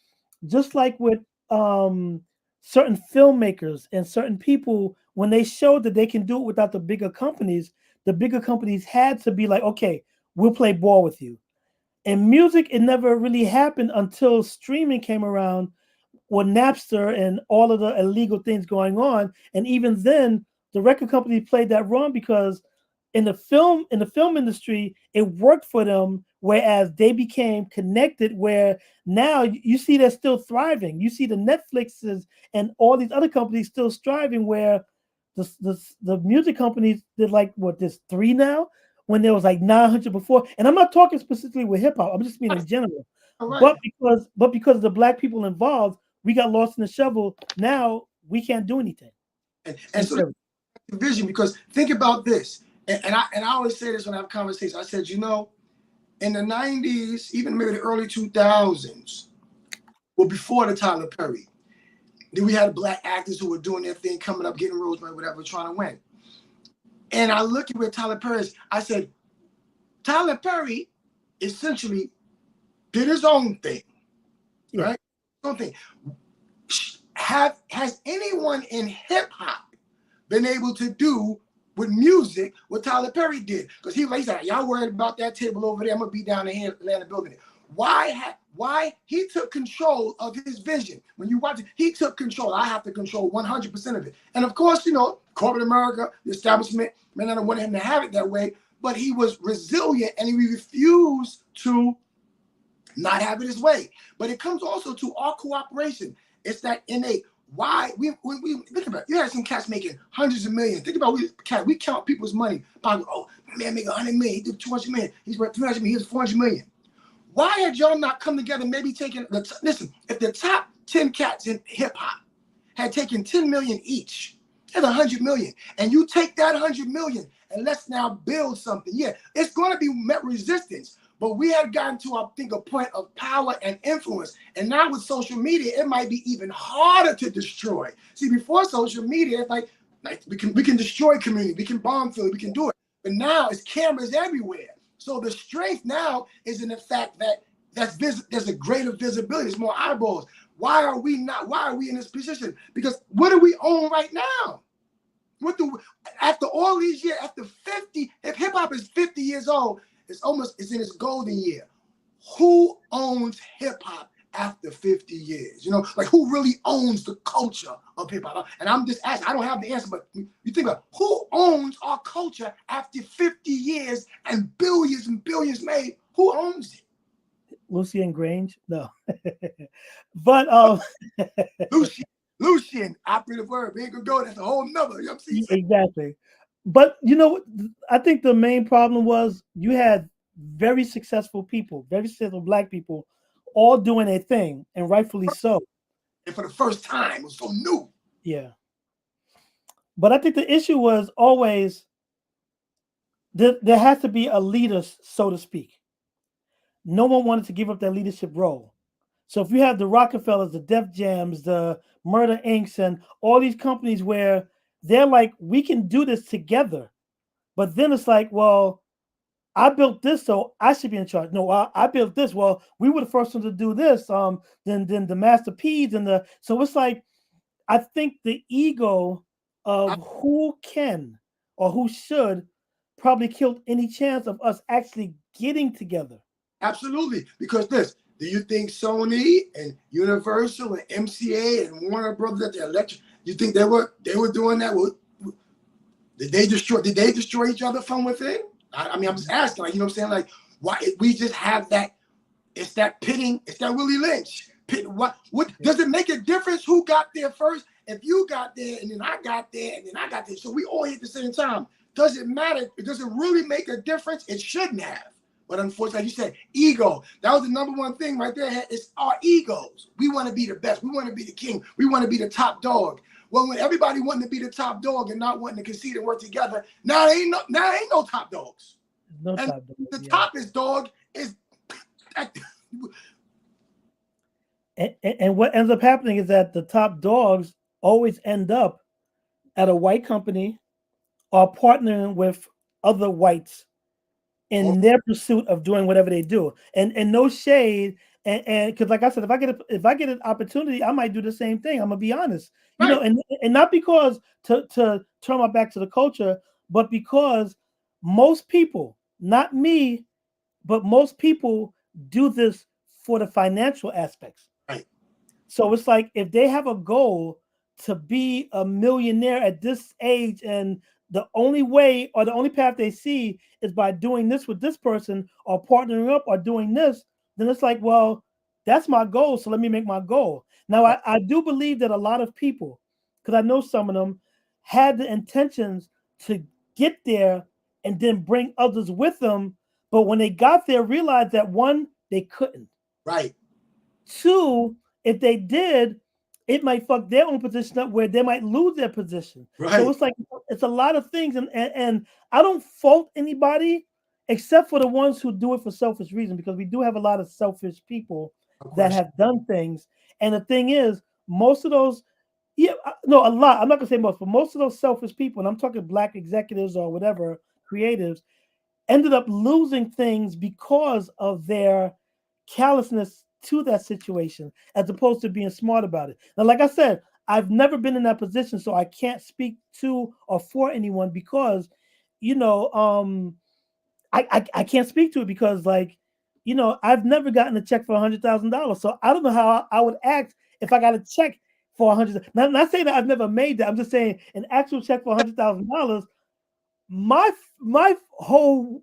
just like with certain filmmakers and certain people, when they showed that they can do it without the bigger companies had to be like, okay, we'll play ball with you. And music, it never really happened until streaming came around, with Napster and all of the illegal things going on. And even then, the record company played that wrong, because in the film industry, it worked for them, whereas they became connected, where now you see they're still thriving. You see the Netflixes and all these other companies still striving, where the music companies did, like, what, there's three now, when there was like 900 before. And I'm not talking specifically with hip hop, I'm just meaning in general. All right. But because of the black people involved, we got lost in the shovel. Now we can't do anything. And so the vision, because think about this, and I always say this when I have conversations. I said, in the 90s, even maybe the early 2000s, well, before the Tyler Perry, then we had black actors who were doing their thing, coming up, getting roles, whatever, trying to win. And I looked at where Tyler Perry is. I said, Tyler Perry essentially did his own thing, right? His own thing. Has anyone in hip hop been able to do with music what Tyler Perry did? Because he said, y'all worried about that table over there, I'm gonna be down here in the building. Why he took control of his vision. When you watch it, he took control. I have to control 100% of it. And of course, corporate America, the establishment, may not have wanted him to have it that way, but he was resilient and he refused to not have it his way. But it comes also to our cooperation. It's that innate. Why we think about it. You had some cats making hundreds of millions. Think about we count people's money. Probably, oh, man, make 100 million. He did 200 million. He's worth 300 million. He's 400 million. Why had y'all not come together? Maybe taking listen. If the top 10 cats in hip hop had taken 10 million each, that's 100 million, and you take that 100 million and let's now build something. Yeah, it's going to be met resistance. But we had gotten to, I think, a point of power and influence. And now with social media, it might be even harder to destroy. See, before social media, it's like we can destroy community, we can bomb Philly, we can do it. But now it's cameras everywhere. So the strength now is in the fact that there's a greater visibility, there's more eyeballs. Why are we in this position? Because what do we own right now? After all these years, after 50, if hip hop is 50 years old, it's in its golden year. Who owns hip hop after 50 years? You know, like who really owns the culture of hip hop? And I'm just asking, I don't have the answer, but you think about who owns our culture after 50 years and billions made? Who owns it? Lucian Grange? No. But Lucian, operative verb. We ain't gonna go. That's a whole nother. You know what I'm saying? Exactly. But you know, I think the main problem was you had very successful people, very successful Black people, all doing a thing, and rightfully so. And for the first time, it was so new. Yeah. But I think the issue was always there has to be a leader, so to speak. No one wanted to give up that leadership role. So if you have the Rockefellers, the Def Jams, the Murder Incs., and all these companies where they're like, we can do this together. But then it's like, well, I built this, so I should be in charge. No, I built this. Well, we were the first ones to do this. Then the Master P's and so it's like, I think the ego of who can or who should probably killed any chance of us actually getting together. Absolutely, because do you think Sony and Universal and MCA and Warner Brothers at the electric? You think they were doing that? Did they destroy each other from within? I mean, I'm just asking, like, you know what I'm saying? Like, why we just have that? It's that pitting. It's that Willie Lynch. What does it make a difference who got there first? If you got there and then I got there and then I got there, so we all hit at the same time. Does it matter? Does it really make a difference? It shouldn't have. But unfortunately, like you said, ego. That was the number one thing right there. It's our egos. We want to be the best. We want to be the king. We want to be the top dog. Well, when everybody wanting to be the top dog and not wanting to concede and work together, now ain't no top dogs. No and top dogs. The toppest dog is. And what ends up happening is that the top dogs always end up at a white company or partnering with other whites in their pursuit of doing whatever they do. And no shade. And because, like I said, if I get an opportunity, I might do the same thing. I'm gonna be honest, you know, and not because to turn my back to the culture, but because most people, not me, but most people do this for the financial aspects. Right. So it's like if they have a goal to be a millionaire at this age, and the only way or the only path they see is by doing this with this person or partnering up or doing this, then it's like, well, that's my goal, so let me make my goal. Now, I do believe that a lot of people, because I know some of them, had the intentions to get there and then bring others with them, but when they got there, realized that one, they couldn't. Right. Two, if they did, it might fuck their own position up where they might lose their position. Right. So it's like, it's a lot of things. And I don't fault anybody except for the ones who do it for selfish reasons, because we do have a lot of selfish people that have done things. And the thing is, most of those, a lot, I'm not gonna say most, but most of those selfish people, and I'm talking Black executives or whatever, creatives, ended up losing things because of their callousness to that situation, as opposed to being smart about it. Now, like I said, I've never been in that position, so I can't speak to or for anyone because, I can't speak to it because, like, I've never gotten a check for $100,000. So I don't know how I would act if I got a check for $100,000. Not saying that I've never made that. I'm just saying an actual check for $100,000. My whole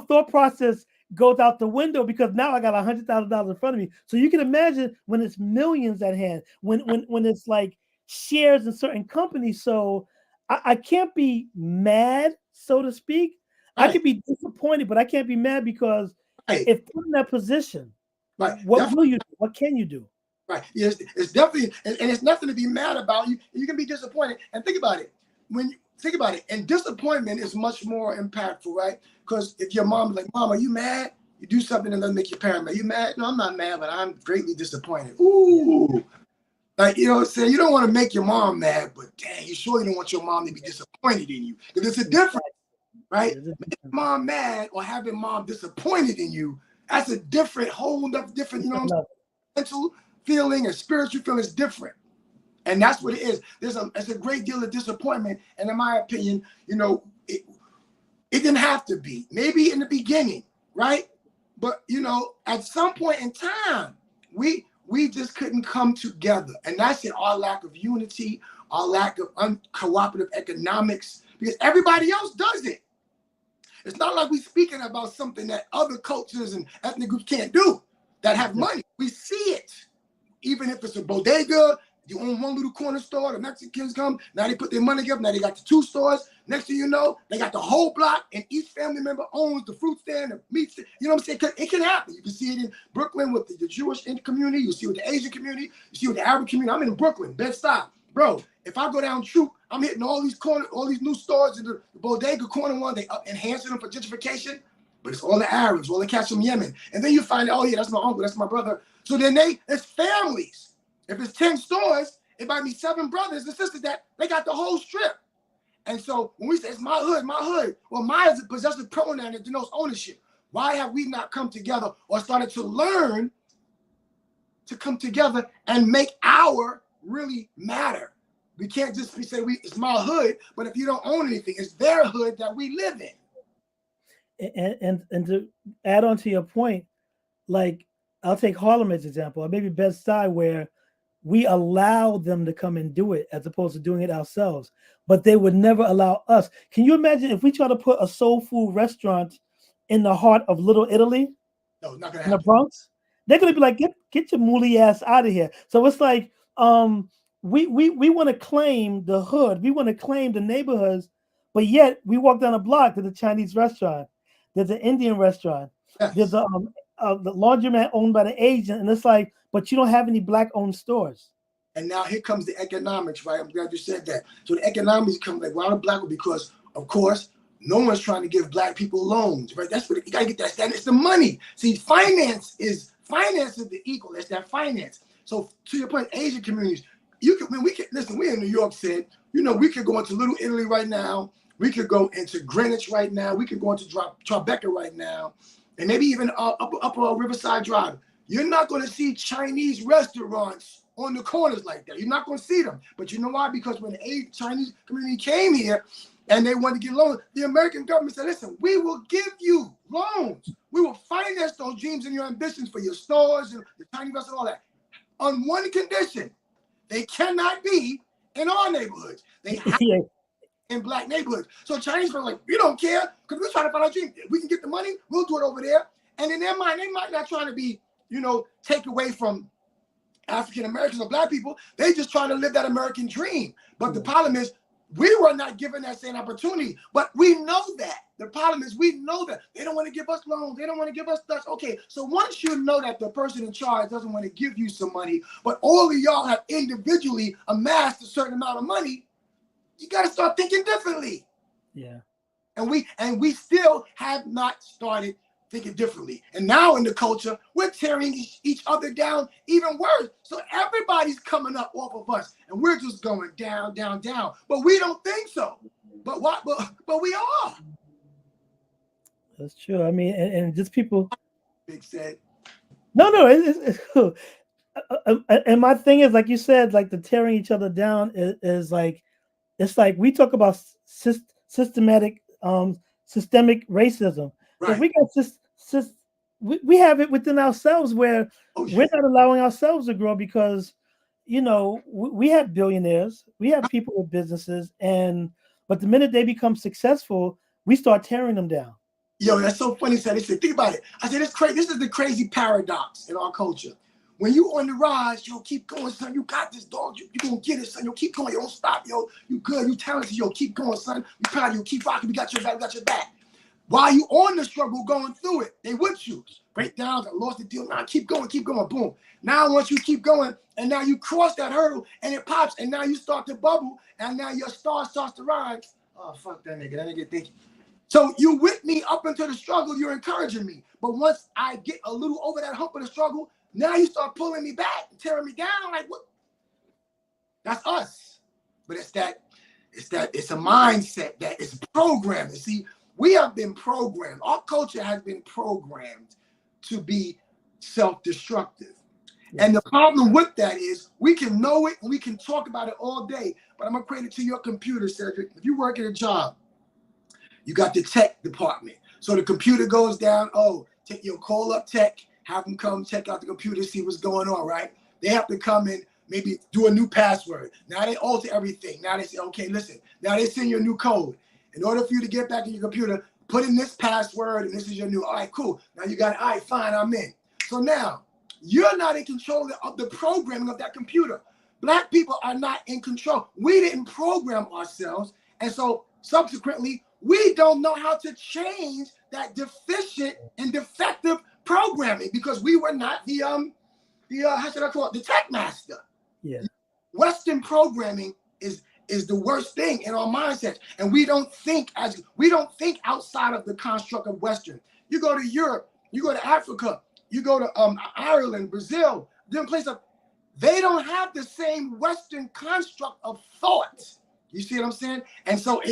thought process goes out the window because now I got $100,000 in front of me. So you can imagine when it's millions at hand, when it's like shares in certain companies. So I can't be mad, so to speak. Right. I could be disappointed, but I can't be mad because if put in that position, what will you do? What can you do? Right. Yes, it's definitely, and it's nothing to be mad about. You can be disappointed. And think about it. And disappointment is much more impactful, right? Because if your mom's like, Mom, are you mad? You do something that doesn't make your parent mad. You mad? No, I'm not mad, but I'm greatly disappointed. Ooh. Like, you know what I'm saying? You don't want to make your mom mad, but dang, you surely don't want your mom to be disappointed in you. Because it's a difference, right? Making mom mad or having mom disappointed in you, that's a different, whole different, mental feeling and spiritual feeling is different. And that's what it is. It's a great deal of disappointment. And in my opinion, it didn't have to be. Maybe in the beginning, right? But, at some point in time, we just couldn't come together. And that's it, our lack of unity, our lack of cooperative economics, because everybody else does it. It's not like we're speaking about something that other cultures and ethnic groups can't do that have money. We see it. Even if it's a bodega, you own one little corner store, the Mexicans come, now they put their money together, now they got the 2 stores. Next thing you know, they got the whole block, and each family member owns the fruit stand, the meat stand. You know what I'm saying? It can happen. You can see it in Brooklyn with the Jewish community. You see it with the Asian community. You see it with the Arab community. I'm in Brooklyn, Bed-Stuy. Bro, if I go down Troop, I'm hitting all these new stores in the bodega corner one. They enhancing them for gentrification, but it's all the Arabs, all the cats from Yemen. And then you find out, oh yeah, that's my uncle, that's my brother. So then it's families. If it's 10 stores, it might be 7 brothers and sisters that they got the whole strip. And so when we say it's my hood, well, my is a possessive pronoun that denotes ownership. Why have we not come together or started to learn to come together and make our really matter? We can't just say it's my hood, but if you don't own anything, it's their hood that we live in. And to add on to your point, like I'll take Harlem as an example, or maybe Bed-Stuy, where we allow them to come and do it as opposed to doing it ourselves, but they would never allow us. Can you imagine if we try to put a soul food restaurant in the heart of Little Italy? No, not gonna in happen. The Bronx? They're gonna be like, get your mooly ass out of here. So it's like, we want to claim the hood, we want to claim the neighborhoods, but yet we walk down a block, there's a Chinese restaurant, there's an Indian restaurant, yes. There's the laundromat owned by the Asian, and it's like, but you don't have any Black-owned stores. And now here comes the economics, right? I'm glad you said that. So the economics come like, why the Black? Because, of course, no one's trying to give Black people loans, right? That's what you gotta get that. It's the money. See, finance is the equal. It's that finance. So to your point, Asian communities, listen. We in New York said, we could go into Little Italy right now. We could go into Greenwich right now. We could go into Tribeca right now, and maybe even up Riverside Drive. You're not going to see Chinese restaurants on the corners like that. You're not going to see them. But you know why? Because when the Chinese community came here and they wanted to get loans, the American government said, listen, we will give you loans. We will finance those dreams and your ambitions for your stores and the Chinese restaurants and all that. On one condition, they cannot be in our neighborhoods. They have to be in Black neighborhoods. So Chinese people are like, we don't care because we're trying to find our dream. If we can get the money, we'll do it over there. And in their mind, they might not trying to be, take away from African Americans or Black people. They just trying to live that American dream. But the problem is, we were not given that same opportunity. But we know that. The problem is, we know that. They don't want to give us loans. They don't want to give us stuff. Okay, so once you know that the person in charge doesn't want to give you some money, but all of y'all have individually amassed a certain amount of money, you got to start thinking differently. Yeah. And we still have not started thinking differently. And now in the culture, we're tearing each other down even worse. So everybody's coming up off of us, and we're just going down, down, down. But we don't think so. But what? But we are. That's true. I mean, and just people. Big said. No, it's cool. And my thing is, like you said, like the tearing each other down is like, it's like we talk about systemic racism. Right. If we got we have it within ourselves where we're not allowing ourselves to grow because, we have billionaires, we have people with businesses, but the minute they become successful, we start tearing them down. Yo, that's so funny. They said, think about it. I said, it's crazy. This is the crazy paradox in our culture. When you on the rise, yo, keep going, son. You got this, dog. You gonna get it, son. Yo, keep going. Yo, don't stop, yo. You good. You talented. Yo, keep going, son. You proud of you. Keep rocking. We got your back. We got your back. While you on the struggle, going through it, they with you. Breakdowns. I lost the deal. Now keep going. Keep going. Boom. Now once you keep going, and now you cross that hurdle, and it pops, and now you start to bubble, and now your star starts to rise. Oh, fuck that nigga. That nigga thinking. So you with me up into the struggle. You're encouraging me. But once I get a little over that hump of the struggle, now you start pulling me back and tearing me down. Like what? That's us. But it's a mindset that is programmed. You see, we have been programmed. Our culture has been programmed to be self-destructive. Yes. And the problem with that is we can know it and we can talk about it all day, but I'm gonna create it to your computer, Cedric. If you work at a job, you got the tech department. So the computer goes down, you'll call up tech, have them come check out the computer, see what's going on, right? They have to come in, maybe do a new password. Now they alter everything. Now they say, okay, listen, now they send you a new code. In order for you to get back in your computer, put in this password and this is your new, all right, cool. Now you got it, all right, fine, I'm in. So now, you're not in control of the programming of that computer. Black people are not in control. We didn't program ourselves. And so subsequently, we don't know how to change that deficient and defective programming because we were not the how should I call it, the tech master. Yeah. Western programming is the worst thing in our mindsets. And we don't think outside of the construct of Western. You go to Europe, you go to Africa, you go to Ireland, Brazil, different places. They don't have the same Western construct of thought. You see what I'm saying? And so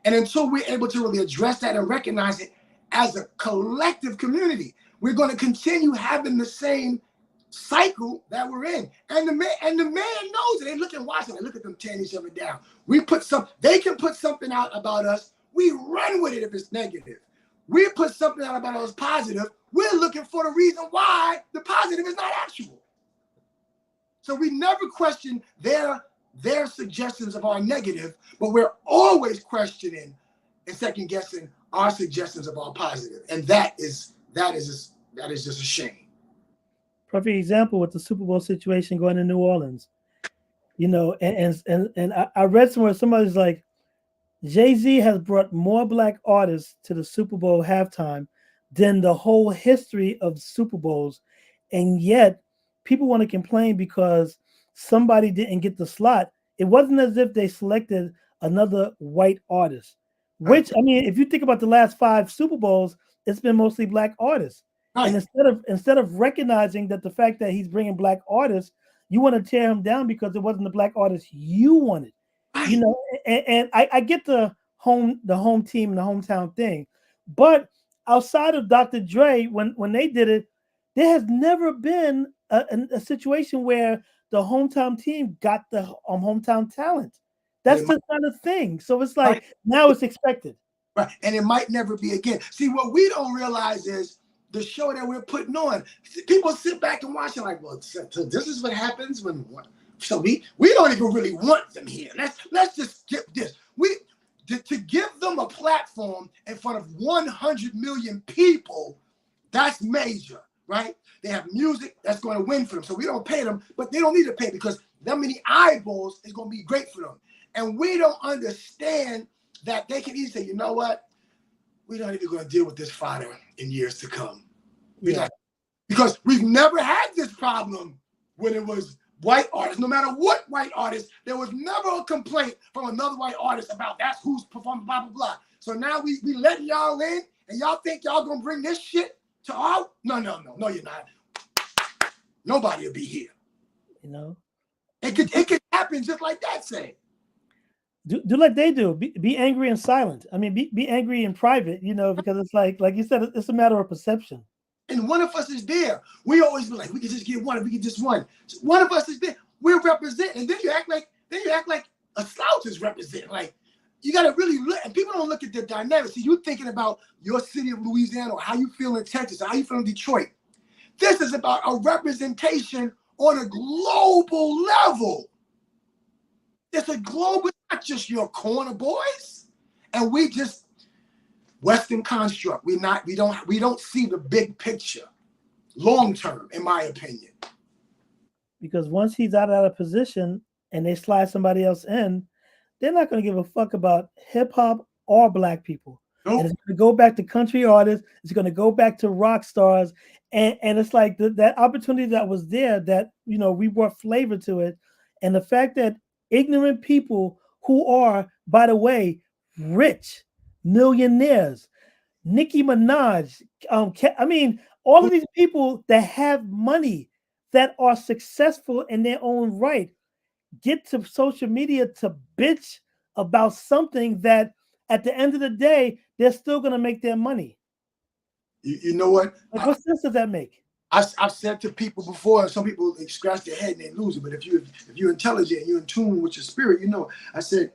and until we're able to really address that and recognize it as a collective community, we're going to continue having the same cycle that we're in. And the man knows it. They look and watch it. They look at them tearing each other down. They can put something out about us. We run with it if it's negative. We put something out about us positive. We're looking for the reason why the positive is not actual. So we never question their suggestions of our negative, but we're always questioning and second guessing our suggestions of our positive. And that is just a shame. Perfect example with the Super Bowl situation going to New Orleans. You know, and I read somewhere somebody's like, Jay-Z has brought more black artists to the Super Bowl halftime than the whole history of Super Bowls. And yet people want to complain because somebody didn't get the slot. It wasn't as if they selected another white artist, which, I mean, if you think about the last 5 Super Bowls, it's been mostly black artists. Right. And instead of recognizing that the fact that he's bringing black artists, you want to tear him down because it wasn't the black artist you wanted. Right. You know, and I get the home team and the hometown thing, but outside of Dr. Dre, when they did it, there has never been a situation where the hometown team got the hometown talent. That's just not a thing. So it's like, right. Now it's expected. Right, and it might never be again. See, what we don't realize is the show that we're putting on. People sit back and watch it like, well, so this is what happens when. So we don't even really want them here. Let's just skip this. To give them a platform in front of 100 million people, that's major, right? They have music that's going to win for them. So we don't pay them, but they don't need to pay because that many eyeballs is going to be great for them. And we don't understand that they can easily say, you know what? We're not even going to deal with this fodder in years to come. Yeah. Because we've never had this problem when it was white artists. No matter what white artist, there was never a complaint from another white artist about that's who's performing, blah, blah, blah. So now we letting y'all in and y'all think y'all going to bring this shit to our... No, you're not. Nobody will be here. You know? It could happen just like that, say. Do like they do. Be angry and silent. I mean, be angry in private, you know, because it's like you said, it's a matter of perception. And one of us is there. We always be like, we can just get one. If we get just one. So one of us is there. We're representing. And then you act like a slouch is representing. Like, you got to really look. And people don't look at the dynamics. See, you're thinking about your city of Louisiana or how you feel in Texas or how you feel in Detroit. This is about a representation on a global level. It's a global, not just your corner boys. And we just Western construct. We don't see the big picture, long term, in my opinion. Because once he's out of position and they slide somebody else in, they're not going to give a fuck about hip hop or black people. Nope. And it's going to go back to country artists. It's going to go back to rock stars, and it's like that opportunity that was there. That, you know, we brought flavor to it, and the fact that ignorant people who are, by the way, rich millionaires, Nicki Minaj, I mean, all of these people that have money, that are successful in their own right, get to social media to bitch about something that at the end of the day, they're still going to make their money. You know what? Like, what sense does that make? I've said to people before, some people scratch their head and they lose it. But if you're intelligent, you're in tune with your spirit, you know. I said,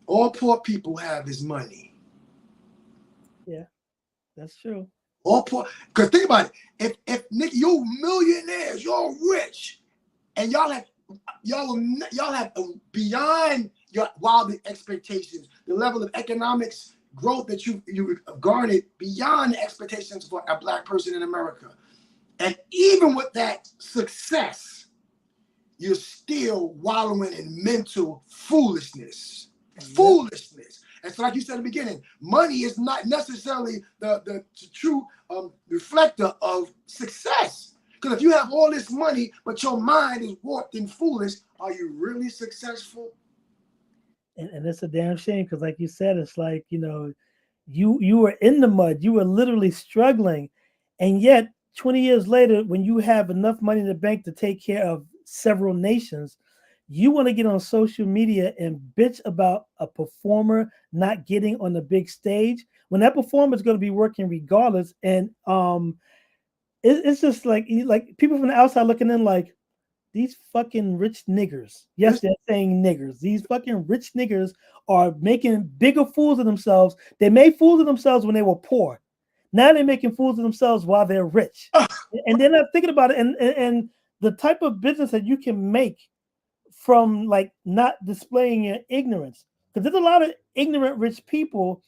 all poor people have is money. Yeah, that's true. All poor, because think about it. If Nick, you're millionaires, you're rich, and y'all have beyond your wildest expectations, the level of economics growth that you garnered beyond the expectations for a Black person in America. And even with that success, you're still wallowing in mental foolishness. Foolishness. And so, like you said in the beginning, money is not necessarily the true reflector of success. Because if you have all this money, but your mind is warped and foolish, are you really successful? And it's a damn shame because, like you said, it's like, you know, you were in the mud, you were literally struggling, and yet 20 years later, when you have enough money in the bank to take care of several nations, you want to get on social media and bitch about a performer not getting on the big stage when that performer is going to be working regardless. And it's just like people from the outside looking in like, these fucking rich niggers. Yes, they're saying niggers. These fucking rich niggers are making bigger fools of themselves. They made fools of themselves when they were poor. Now they're making fools of themselves while they're rich. And they're not thinking about it. And the type of business that you can make from like not displaying your ignorance. Because there's a lot of ignorant rich people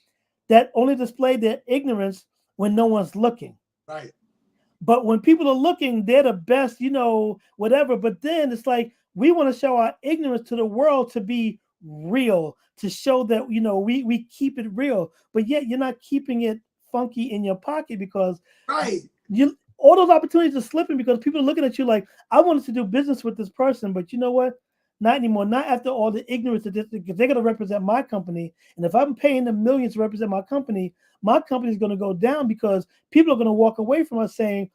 that only display their ignorance when no one's looking. Right. But when people are looking, they're the best, you know, whatever. But then it's like we want to show our ignorance to the world to be real, to show that, you know, we keep it real. But yet you're not keeping it funky in your pocket because all those opportunities are slipping because people are looking at you like, I wanted to do business with this person, but you know what? Not anymore. Not after all the ignorance that because they're going to represent my company. And if I'm paying them millions to represent my company is going to go down because people are going to walk away from us saying,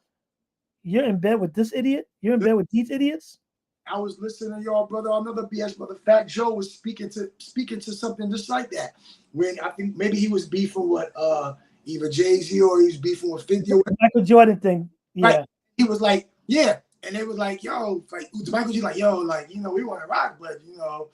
you're in bed with this idiot? You're in bed with these idiots? I was listening to y'all, brother, another BS brother. Fat Joe was speaking to something just like that. When I think maybe he was beefing with either Jay-Z or he was beefing with 50. Michael Jordan thing. Yeah. Right. He was like, yeah. And they was like, yo, like Michael G, like, yo, like, you know, we want to rock, but you know,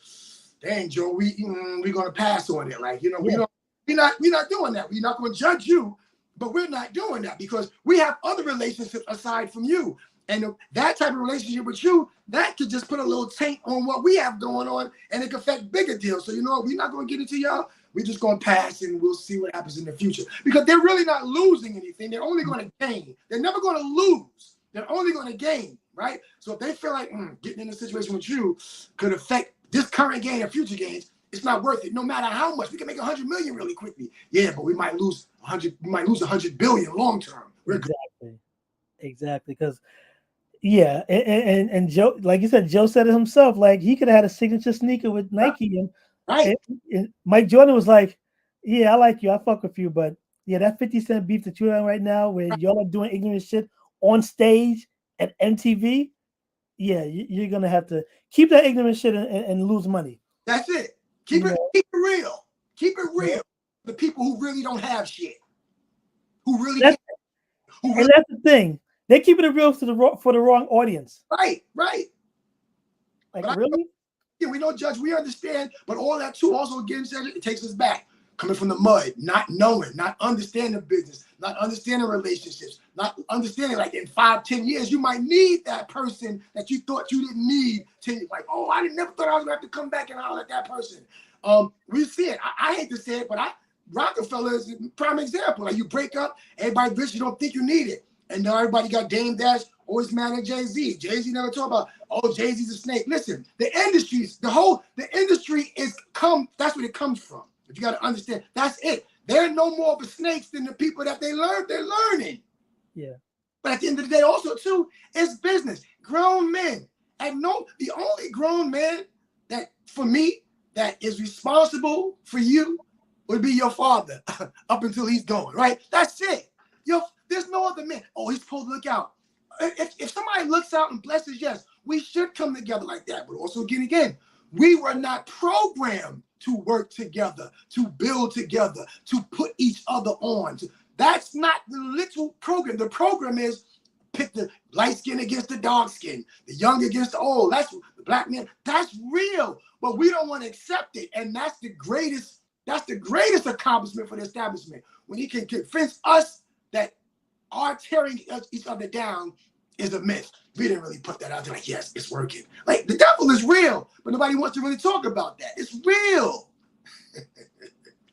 dang, Joe, we're gonna pass on it. Like, you know, we're not doing that. We're not gonna judge you, but we're not doing that because we have other relationships aside from you. And that type of relationship with you, that could just put a little taint on what we have going on, and it could affect bigger deals. So, you know, we're not going to get into y'all. We're just going to pass, and we'll see what happens in the future. Because they're really not losing anything. They're only going to gain. They're never going to lose. They're only going to gain, right? So if they feel like getting in a situation with you could affect this current gain or future gains, it's not worth it. No matter how much, we can make 100 million really quickly. Yeah, but we might lose 100. We might lose 100 billion long term. Exactly. Because. Yeah, and Joe, like you said, Joe said it himself. Like he could have had a signature sneaker with Nike, and Mike Jordan was like, "Yeah, I like you, I fuck with you, but yeah, that 50 Cent beef that you're on right now, where y'all are doing ignorant shit on stage at MTV, yeah, you're gonna have to keep that ignorant shit and lose money." That's it. Keep it real. Keep it real. Yeah. The people who really don't have shit, who really, and that's the thing. They keep it real for the wrong audience. Right. Like, really? Yeah, we don't judge. We understand. But all that too also, again, it takes us back. Coming from the mud, not knowing, not understanding business, not understanding relationships, not understanding like in 5-10 years, you might need that person that you thought you didn't need to like, oh, I never thought I was going to have to come back and holler at that person. We see it. I hate to say it, but Rockefeller is a prime example. Like you break up, everybody bitch, you don't think you need it. And now everybody got Dame Dash always mad at Jay-Z. Jay-Z never talk about, oh, Jay-Z's a snake. Listen, the industry is that's where it comes from. If you got to understand, that's it. They're no more of a snakes than the people that they're learning. Yeah. But at the end of the day, also too, it's business. Grown men. The only grown man that, for me, that is responsible for you would be your father up until he's gone, right? That's it. There's no other man. Oh, he's supposed to look out. If somebody looks out and blesses, yes, we should come together like that. But also, again, we were not programmed to work together, to build together, to put each other on. That's not the little program. The program is pit the light skin against the dark skin, the young against the old. That's the black man. That's real, but we don't want to accept it. And that's the greatest accomplishment for the establishment. When he can convince us that our tearing each other down is a myth. We didn't really put that out there like, yes, it's working. Like, the devil is real, but nobody wants to really talk about that. It's real.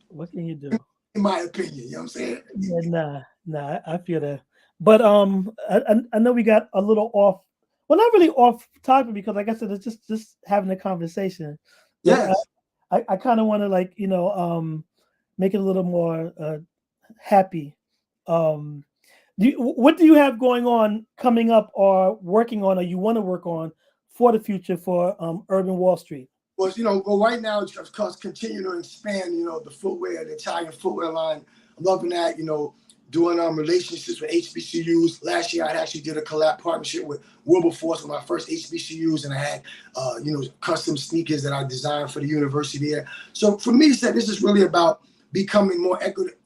What can you do? In my opinion, you know what I'm saying? Yeah, nah, I feel that. But I know we got a little off, well, not really off topic, because like I said, it's just having a conversation. Yes. I kind of want to, like, make it a little more happy. What do you have going on, coming up, or working on, or you want to work on for the future for Urban Wall Street? Well, right now, it's of course continuing to expand, the footwear, the Italian footwear line. I'm loving that, doing relationships with HBCUs. Last year, I actually did a collab partnership with Wilberforce, with my first HBCUs, and I had, custom sneakers that I designed for the university there. So for me, this is really about becoming more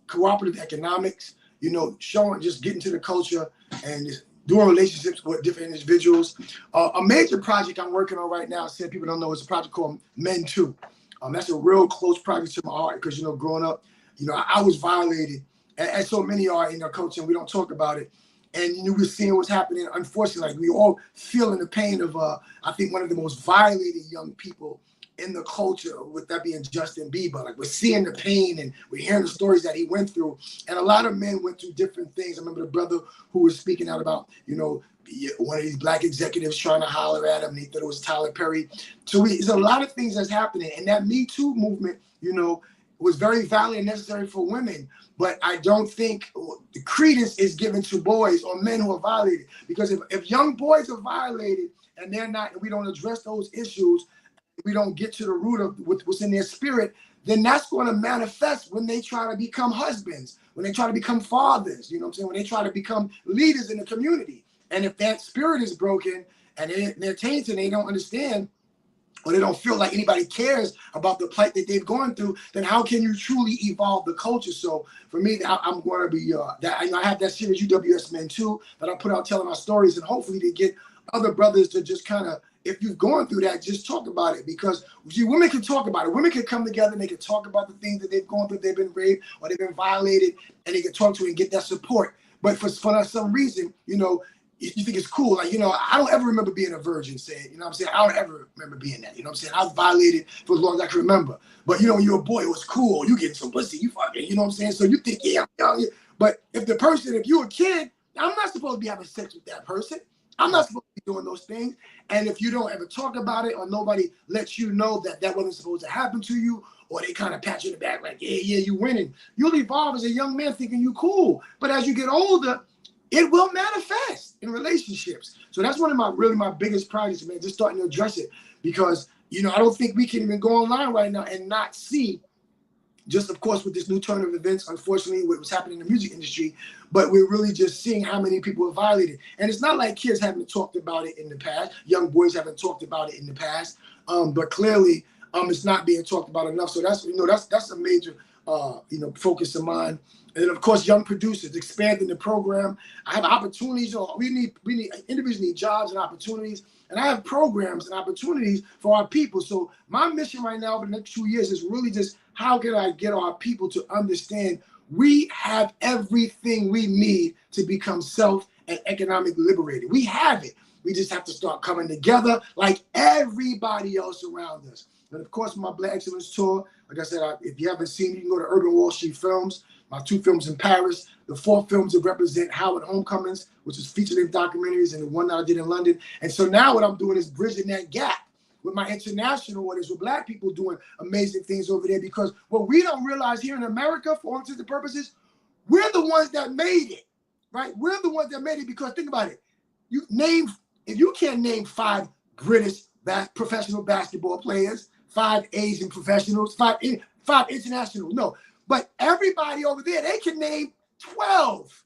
cooperative economics, just getting to the culture and just doing relationships with different individuals. A major project I'm working on right now, people don't know, is a project called Men Too. That's a real close project to my heart because, growing up, I was violated, as so many are in our culture, and we don't talk about it. And we're seeing what's happening. Unfortunately, like, we all feeling the pain of, I think, one of the most violated young people in the culture, with that being Justin Bieber. Like, we're seeing the pain and we're hearing the stories that he went through. And a lot of men went through different things. I remember the brother who was speaking out about, one of these black executives trying to holler at him, and he thought it was Tyler Perry. So there's a lot of things that's happening. And that Me Too movement, was very valid and necessary for women. But I don't think the credence is given to boys or men who are violated. Because if young boys are violated and we don't address those issues, we don't get to the root of what's in their spirit, then that's going to manifest when they try to become husbands, when they try to become fathers, when they try to become leaders in the community. And if that spirit is broken and they're tainted and they don't understand, or they don't feel like anybody cares about the plight that they've gone through, then how can you truly evolve the culture? So for me, I'm going to be, I have that series, UWS Men Too, that I put out telling my stories, and hopefully to get other brothers to just kind of, if you've gone through that, just talk about it. Because women can talk about it. Women can come together and they can talk about the things that they've gone through. They've been raped or they've been violated, and they can talk to it and get that support. But for some reason, you think it's cool. Like, I don't ever remember being a virgin, I don't ever remember being that. I was violated for as long as I can remember. But, when you're a boy, it was cool. You getting some pussy, you fucking, So you think, yeah. But if you're a kid, I'm not supposed to be having sex with that person. I'm not supposed to be doing those things. And if you don't ever talk about it, or nobody lets you know that wasn't supposed to happen to you, or they kind of pat you in the back like, yeah, you winning, you'll evolve as a young man thinking you cool. But as you get older, it will manifest in relationships. So that's one of my biggest projects, man, just starting to address it. Because, I don't think we can even go online right now and not see, just of course with this new turn of events, unfortunately, what was happening in the music industry, but we're really just seeing how many people are violated. And it's not like kids haven't talked about it in the past, young boys haven't talked about it in the past, but clearly it's not being talked about enough. So that's a major focus of mine. And then, of course, young producers, expanding the program. I have opportunities. We need individuals need jobs and opportunities, and I have programs and opportunities for our people. So my mission right now over the next 2 years is really just, how can I get our people to understand we have everything we need to become self and economically liberated. We have it. We just have to start coming together like everybody else around us. And of course, my Black Excellence Tour, like I said, if you haven't seen it, you can go to Urban Wall Street Films. My 2 films in Paris, the 4 films that represent Howard Homecomings, which is feature-length documentaries, and the one that I did in London. And so now what I'm doing is bridging that gap with my international orders, with Black people doing amazing things over there. Because what we don't realize here in America, for all intents and purposes, we're the ones that made it, right? We're the ones that made it, because think about it. If you can't name 5 British professional basketball players, 5 Asian professionals, 5 international, no. But everybody over there, they can name 12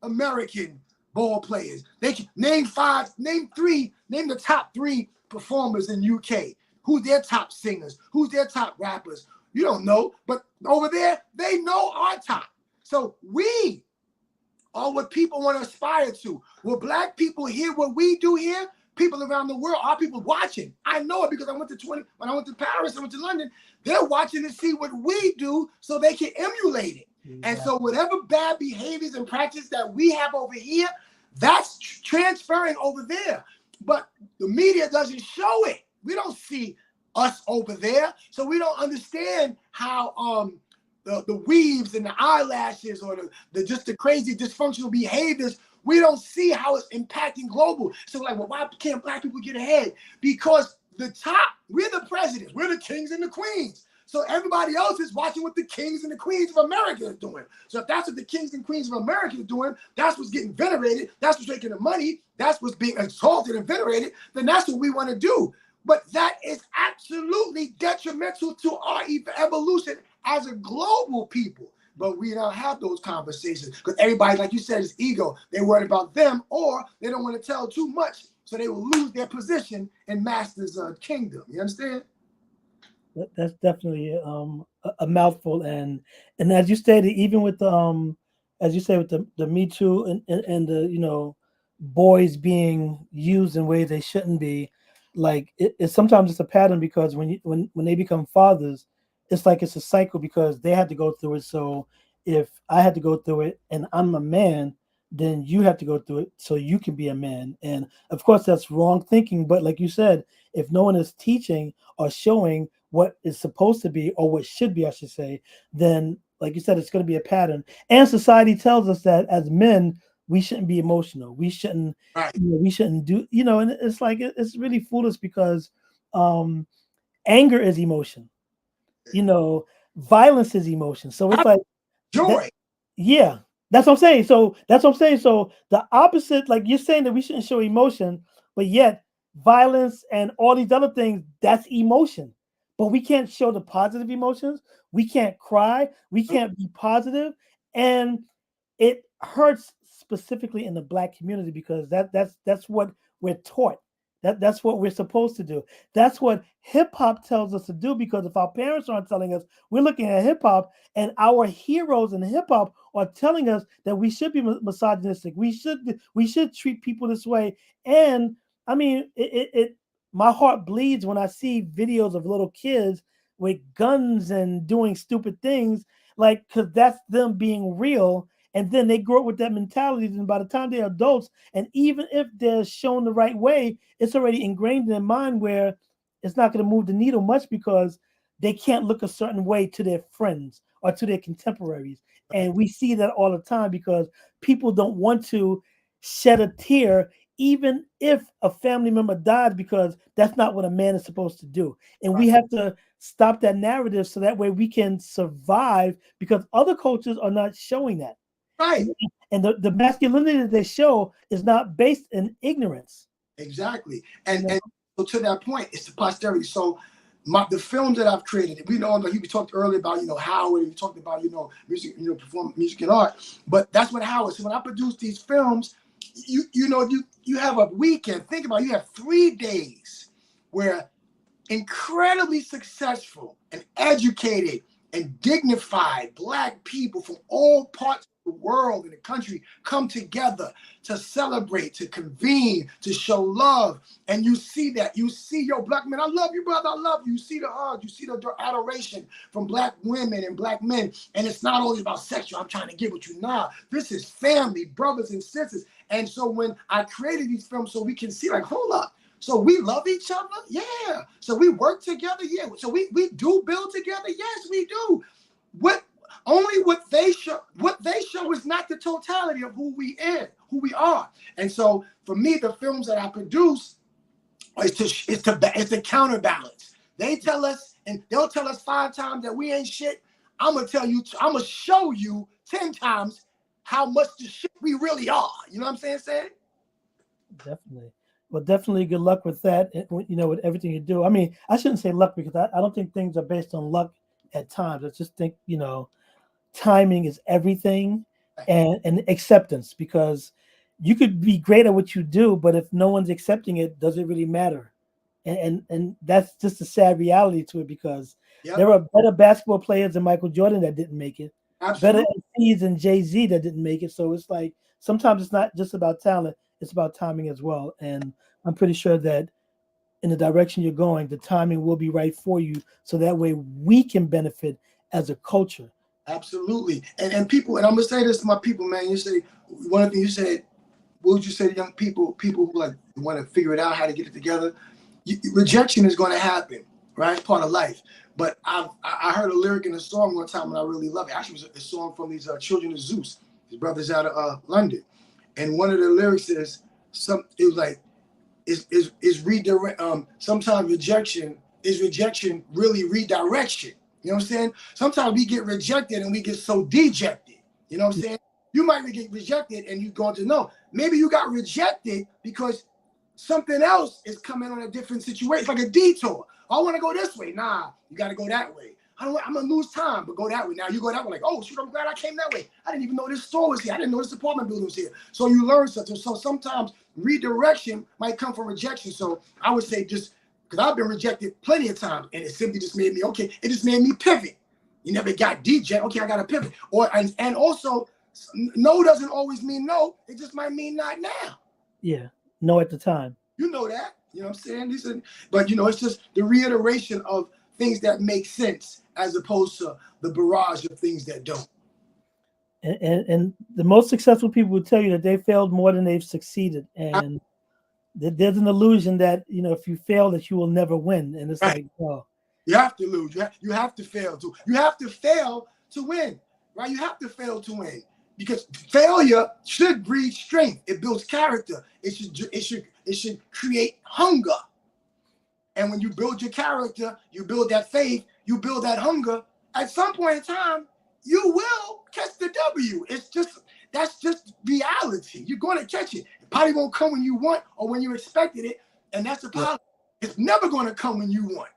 American ball players. They can name 5, name the top 3 performers in UK. Who's their top singers? Who's their top rappers? You don't know, but over there, they know our top. So we are what people want to aspire to. Will Black people hear what we do here? People around the world, our people watching. I know it because when I went to Paris, I went to London, they're watching to see what we do so they can emulate it. Exactly. And so whatever bad behaviors and practice that we have over here, that's transferring over there. But the media doesn't show it. We don't see us over there. So we don't understand how the weaves and the eyelashes or the just the crazy dysfunctional behaviors, we don't see how it's impacting global. So like, well, why can't Black people get ahead? Because the top, we're the presidents, we're the kings and the queens. So everybody else is watching what the kings and the queens of America are doing. So if that's what the kings and queens of America are doing, that's what's getting venerated, that's what's making the money, that's what's being exalted and venerated, then that's what we want to do. But that is absolutely detrimental to our evolution as a global people. But we don't have those conversations because everybody, like you said, is ego. They're worried about them, or they don't want to tell too much, so they will lose their position in master's kingdom. You understand? That's definitely a mouthful, and as you stated, even with the as you say, with the Me Too and the boys being used in ways they shouldn't be, like sometimes it's a pattern because when they become fathers, it's like it's a cycle because they had to go through it. So if I had to go through it and I'm a man, then you have to go through it so you can be a man. And of course that's wrong thinking. But like you said, if no one is teaching or showing what is supposed to be or what should be, I should say, then like you said, it's going to be a pattern. And society tells us that as men, we shouldn't be emotional. We shouldn't, we shouldn't do, and it's like, it's really foolish because anger is emotion. Violence is emotion. So it's like joy. Yeah, that's what I'm saying. So that's what I'm saying. So the opposite, like you're saying that we shouldn't show emotion, but yet violence and all these other things, that's emotion. But we can't show the positive emotions. We can't cry. We can't be positive. And it hurts specifically in the Black community because that's what we're taught. That's what we're supposed to do. That's what hip hop tells us to do because if our parents aren't telling us, we're looking at hip hop and our heroes in hip hop are telling us that we should be misogynistic. We should treat people this way. And I mean, my heart bleeds when I see videos of little kids with guns and doing stupid things, like because that's them being real. And then they grow up with that mentality, and by the time they're adults, and even if they're shown the right way, it's already ingrained in their mind where it's not going to move the needle much because they can't look a certain way to their friends or to their contemporaries. And we see that all the time because people don't want to shed a tear even if a family member died because that's not what a man is supposed to do. And we have to stop that narrative so that way we can survive because other cultures are not showing that. Right. And the masculinity that they show is not based in ignorance. Exactly. And so to that point, it's the posterity. So the films that I've created, we talked earlier about, Howard, we talked about, music, perform music and art, but that's what Howard. So when I produce these films, you have a weekend. Think about it, you have 3 days where incredibly successful and educated and dignified Black people from all parts of the world and the country come together to celebrate, to convene, to show love. And you see that. You see your Black men. I love you, brother. I love you. You see the hugs. You see the adoration from Black women and Black men. And it's not always about sexual. I'm trying to get with you now. This is family, brothers and sisters. And so when I created these films so we can see, like, hold up. So we love each other? Yeah. So we work together? Yeah. So we do build together? Yes, we do. What they show is not the totality of who we are. And so for me, the films that I produce is to counterbalance. They tell us, and they'll tell us 5 times that we ain't shit. I'm gonna show you 10 times how much the shit we really are. You know what I'm saying? Definitely. Well, definitely good luck with that, with everything you do. I mean, I shouldn't say luck because I don't think things are based on luck at times. I just think, timing is everything and acceptance because you could be great at what you do, but if no one's accepting it, does it really matter? And that's just a sad reality to it because there are better basketball players than Michael Jordan that didn't make it. better Absolutely. MCs than Jay-Z that didn't make it. So it's like sometimes it's not just about talent, it's about timing as well. And I'm pretty sure that in the direction you're going, the timing will be right for you. So that way we can benefit as a culture. Absolutely. And people, and I'm gonna say this to my people, man. You say one thing you said, what would you say to young people who like want to figure it out, how to get it together? Rejection is going to happen, right? It's part of life. But I heard a lyric in a song one time and I really love it. Actually, it was a song from these children of Zeus, his brothers out of London. And one of the lyrics is it was like, is redirect. Sometimes rejection really redirection. You know what I'm saying? Sometimes we get rejected and we get so dejected. You know what I'm saying? You might get rejected and you're going to know. Maybe you got rejected because something else is coming on a different situation. It's like a detour. I want to go this way. Nah, you got to go that way. I'm gonna lose time, but go that way. Now you go that way, like, oh shoot, I'm glad I came that way. I didn't even know this store was here. I didn't know this apartment building was here. So you learn something. So sometimes redirection might come from rejection. So I would say just because I've been rejected plenty of times, and it simply just made me okay. It just made me pivot. You never got deject. Okay, I got to pivot. And also, no doesn't always mean no. It just might mean not now. Yeah, no at the time. You know that. You know what I'm saying? But it's just the reiteration of things that make sense as opposed to the barrage of things that don't. And the most successful people will tell you that they failed more than they've succeeded. And there's an illusion that, if you fail, that you will never win. And it's right. Like, oh. You have to lose. You have to fail to. You have to fail to win, right? You have to fail to win because failure should breed strength. It builds character. It should create hunger. And when you build your character, you build that faith, you build that hunger. At some point in time, you will catch the W. That's just reality. You're going to catch it. It probably won't come when you want or when you expected it, and that's the problem. Yeah. It's never going to come when you want.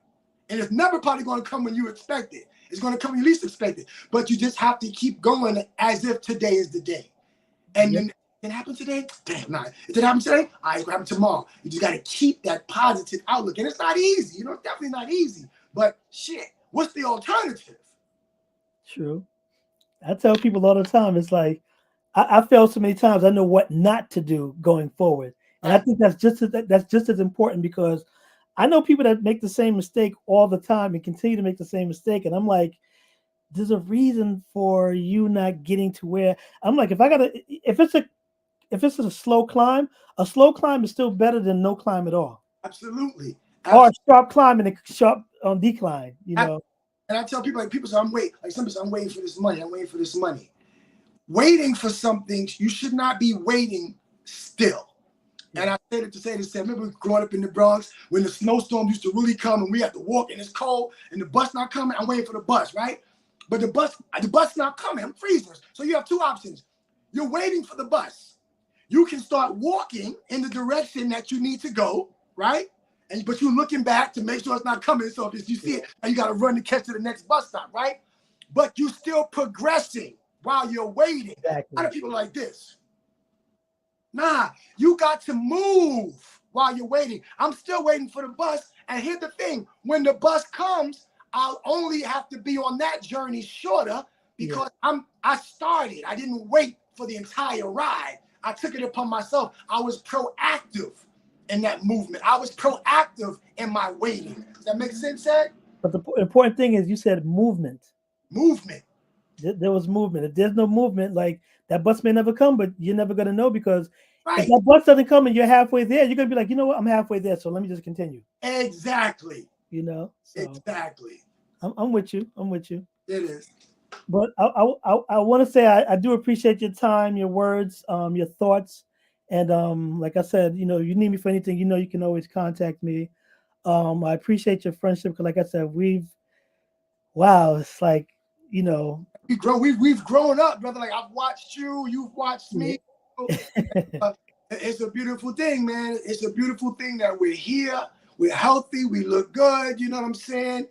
And it's never probably going to come when you expect it. It's going to come when you least expect it. But you just have to keep going as if today is the day. And then it happened today? Damn, nah. If it happened today, all right, it's going to happen tomorrow. You just got to keep that positive outlook. And it's not easy. It's definitely not easy. But shit, what's the alternative? True. I tell people all the time, it's like, I failed so many times, I know what not to do going forward. And I think that's just as important because I know people that make the same mistake all the time and continue to make the same mistake. And I'm like, there's a reason for you not getting to where I'm like, if it's a slow climb is still better than no climb at all. Absolutely. Or a sharp climb and a sharp decline, And I tell people, people say, I'm waiting for this money. I'm waiting for this money. Waiting for something, you should not be waiting still. And I said it to say this. I remember growing up in the Bronx when the snowstorms used to really come and we had to walk and it's cold and the bus not coming. I'm waiting for the bus, right? But the bus not coming. I'm freezing. So you have two options. You're waiting for the bus. You can start walking in the direction that you need to go, right? But you're looking back to make sure it's not coming. So if you see it, you got to run to catch to the next bus stop, right? But you're still progressing while you're waiting. Exactly. A lot of people like this. Nah, you got to move while you're waiting. I'm still waiting for the bus. And here's the thing. When the bus comes, I'll only have to be on that journey shorter because I started. I didn't wait for the entire ride. I took it upon myself. I was proactive in that movement. I was proactive in my waiting. Does that make sense, Ed? But the important thing is you said movement. Movement. There was movement. If there's no movement, like that bus may never come, but you're never going to know because if that bus doesn't come and you're halfway there, you're going to be like, you know what? I'm halfway there. So let me just continue. Exactly. So exactly. I'm with you. I'm with you. It is. But I want to say I do appreciate your time, your words, your thoughts. And like I said, you need me for anything, you can always contact me. I appreciate your friendship because like I said, it's like, we've grown up, brother. Like I've watched you, you've watched me. It's a beautiful thing, man. It's a beautiful thing that we're here, we're healthy, we look good. You know what I'm saying?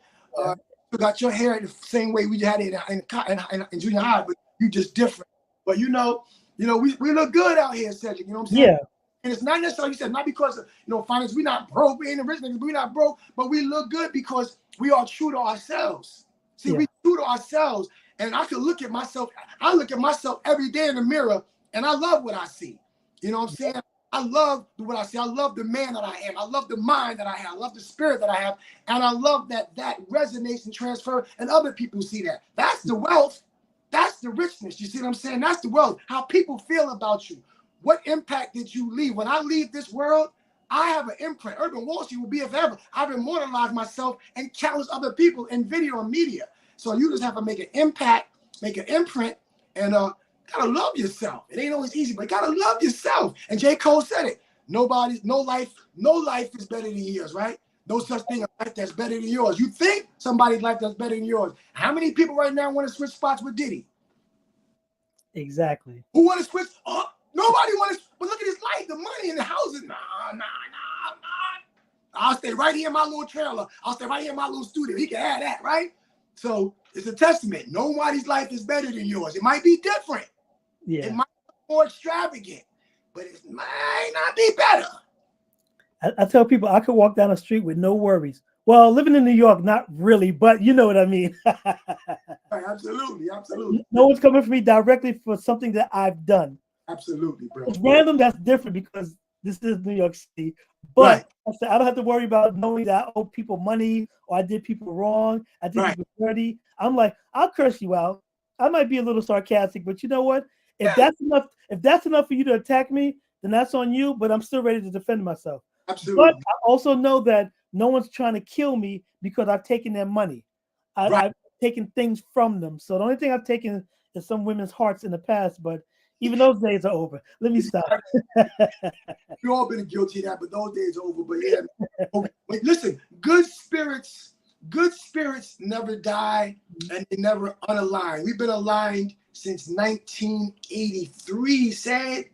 You got your hair the same way we had it in junior high, but you just different. But we look good out here, Cedric. You know what I'm saying? Yeah. And it's not necessarily, you said, not because of finance. We're not broke. We ain't rich niggas. We're not broke, but we look good because we are true to ourselves. See, we true to ourselves, And I can look at myself. I look at myself every day in the mirror, and I love what I see. You know what I'm saying? I love what I see. I love the man that I am. I love the mind that I have. I love the spirit that I have. And I love that resonates and transfer, and other people see that. That's the wealth. That's the richness. You see what I'm saying? That's the wealth. How people feel about you. What impact did you leave? When I leave this world, I have an imprint. Urban Wall Street will be forever. I've immortalized myself and countless other people in video and media. So you just have to make an impact, make an imprint, and gotta love yourself. It ain't always easy, but gotta love yourself. And J. Cole said it. No life is better than yours, right? No such thing as life that's better than yours. You think somebody's life that's better than yours. How many people right now want to switch spots with Diddy? Exactly. Who want to switch? Nobody wants to, but look at his life, the money and the houses. Nah. I'll stay right here in my little trailer. I'll stay right here in my little studio. He can have that, right? So it's a testament. Nobody's life is better than yours. It might be different. Yeah. It might be more extravagant, but it might not be better. I tell people I could walk down the street with no worries. Well, living in New York, not really, but you know what I mean. Right, absolutely. No one's coming for me directly for something that I've done. Absolutely, bro. It's random. That's different because this is New York City. But right. I don't have to worry about knowing that I owe people money or I did people wrong. I did people dirty. I'm like, I'll curse you out. I might be a little sarcastic, but you know what? If that's enough for you to attack me, then that's on you. But I'm still ready to defend myself. Absolutely. But I also know that no one's trying to kill me because I've taken their money. I've taken things from them. So the only thing I've taken is some women's hearts in the past, but even those days are over. Let me stop. We've all been guilty of that, but those days are over. But yeah, wait, listen, good spirits never die and they never unalign. We've been aligned since 1983, said.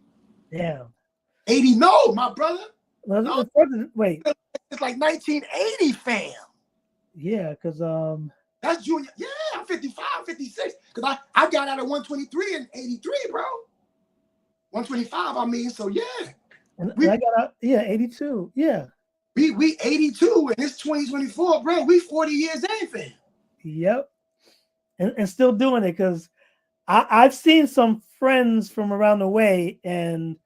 Damn. 80, no, my brother. No, wait. It's like 1980, fam. Yeah, because that's junior. Yeah, I'm 55, 56. Because I got out at 123 in 83, bro. 125, I mean, so yeah. And I got out, 82. Yeah. We 82 and it's 2024, bro. We 40 years in, fam. Yep. And still doing it because I've seen some friends from around the way, and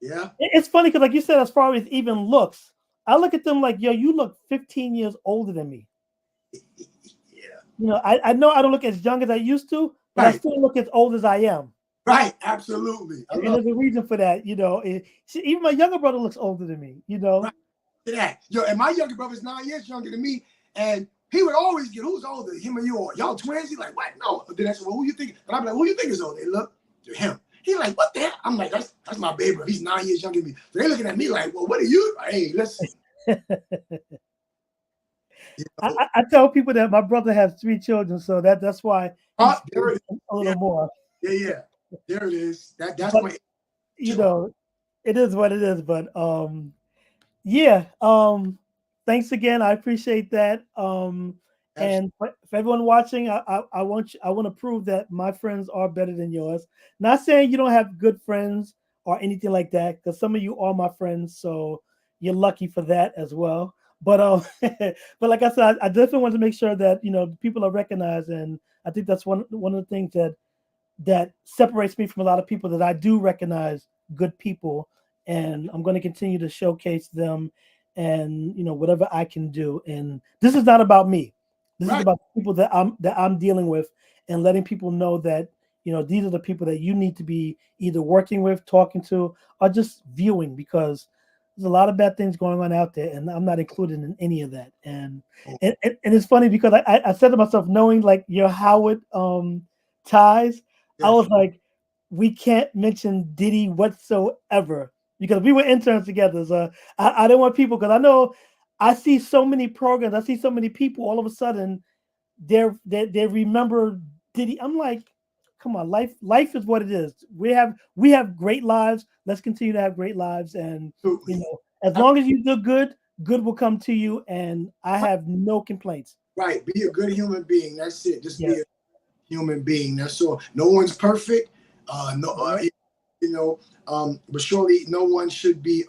yeah, it's funny because, like you said, as far as even looks, I look at them like, yo, you look 15 years older than me. Yeah. You know, I know I don't look as young as I used to, but I still look as old as I am. Right, absolutely. And there's a reason for that, you know. Even my younger brother looks older than me, you know. Right. That. Yo, and my younger brother's 9 years younger than me, and he would always get, who's older, him or you, or y'all twins? He's like, what? No. Then I said, well, who you think? And I'm like, who you think is older? They look to him. He's like, what the hell? I'm like, that's my baby brother. He's 9 years younger than me. So they're looking at me like, well, what are you? Hey, let's see. I tell people that my brother has 3 children, so that's why there it is. A little more. Yeah. There it is. That's but, my. You know, it is what it is. But thanks again. I appreciate that. And for everyone watching, I want to prove that my friends are better than yours. Not saying you don't have good friends or anything like that, because some of you are my friends, so you're lucky for that as well. But but like I said, I definitely want to make sure that people are recognized, and I think that's one of the things that separates me from a lot of people, that I do recognize good people, and I'm going to continue to showcase them, and whatever I can do. And this is not about me. This is about people that I'm dealing with, and letting people know that these are the people that you need to be either working with, talking to, or just viewing, because there's a lot of bad things going on out there, and I'm not included in any of that. And it's funny because I said to myself, knowing like your Howard ties, I was like, we can't mention Diddy whatsoever, because we were interns together. So I don't want people, because I know I see so many programs, I see so many people, all of a sudden they remember Diddy. I'm like, come on, life is what it is. We have great lives. Let's continue to have great lives, and as long as you do good will come to you, and I have no complaints. Right, be a good human being. That's it. Just be a human being. That's all. No one's perfect. But surely no one should be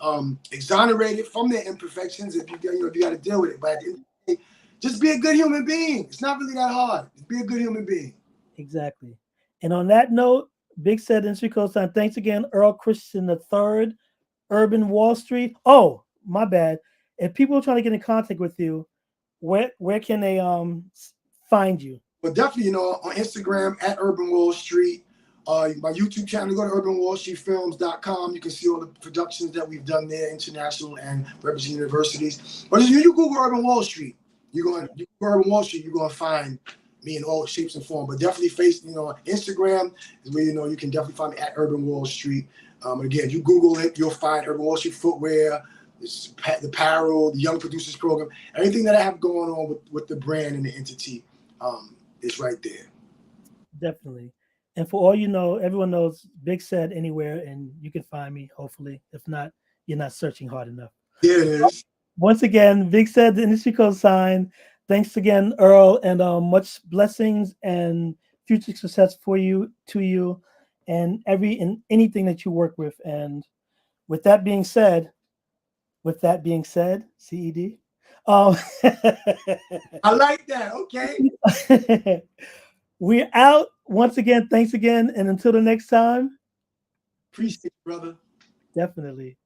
exonerated from their imperfections if you got to deal with it. But at the end of the day, just be a good human being. It's not really that hard. Just be a good human being. Exactly. And on that note, big said industry cosign. Thanks again, Earl Christian III, Urban Wall Street. Oh, my bad. If people are trying to get in contact with you, where can they find you? But definitely, on Instagram at Urban Wall Street. My YouTube channel, go to urbanwallstreetfilms.com. You can see all the productions that we've done there, international and representing universities. But if you Google Urban Wall Street, you Google Urban Wall Street, you're going to find me in all shapes and forms. But definitely Instagram is where, you can definitely find me at Urban Wall Street. Again, you Google it, you'll find Urban Wall Street footwear, the apparel, the Young Producers program, everything that I have going on with the brand and the entity. Is right there. Definitely. And for all you know, everyone knows Big Said anywhere, and you can find me, hopefully. If not, you're not searching hard enough. There it is. Once again, Big Said, the industry cosign. Thanks again, Earl, and much blessings and future success for you, to you, and anything that you work with. And with that being said, CED. Um, I like that. Okay. We're out. Once again, thanks again. And until the next time. Appreciate it, brother. Definitely.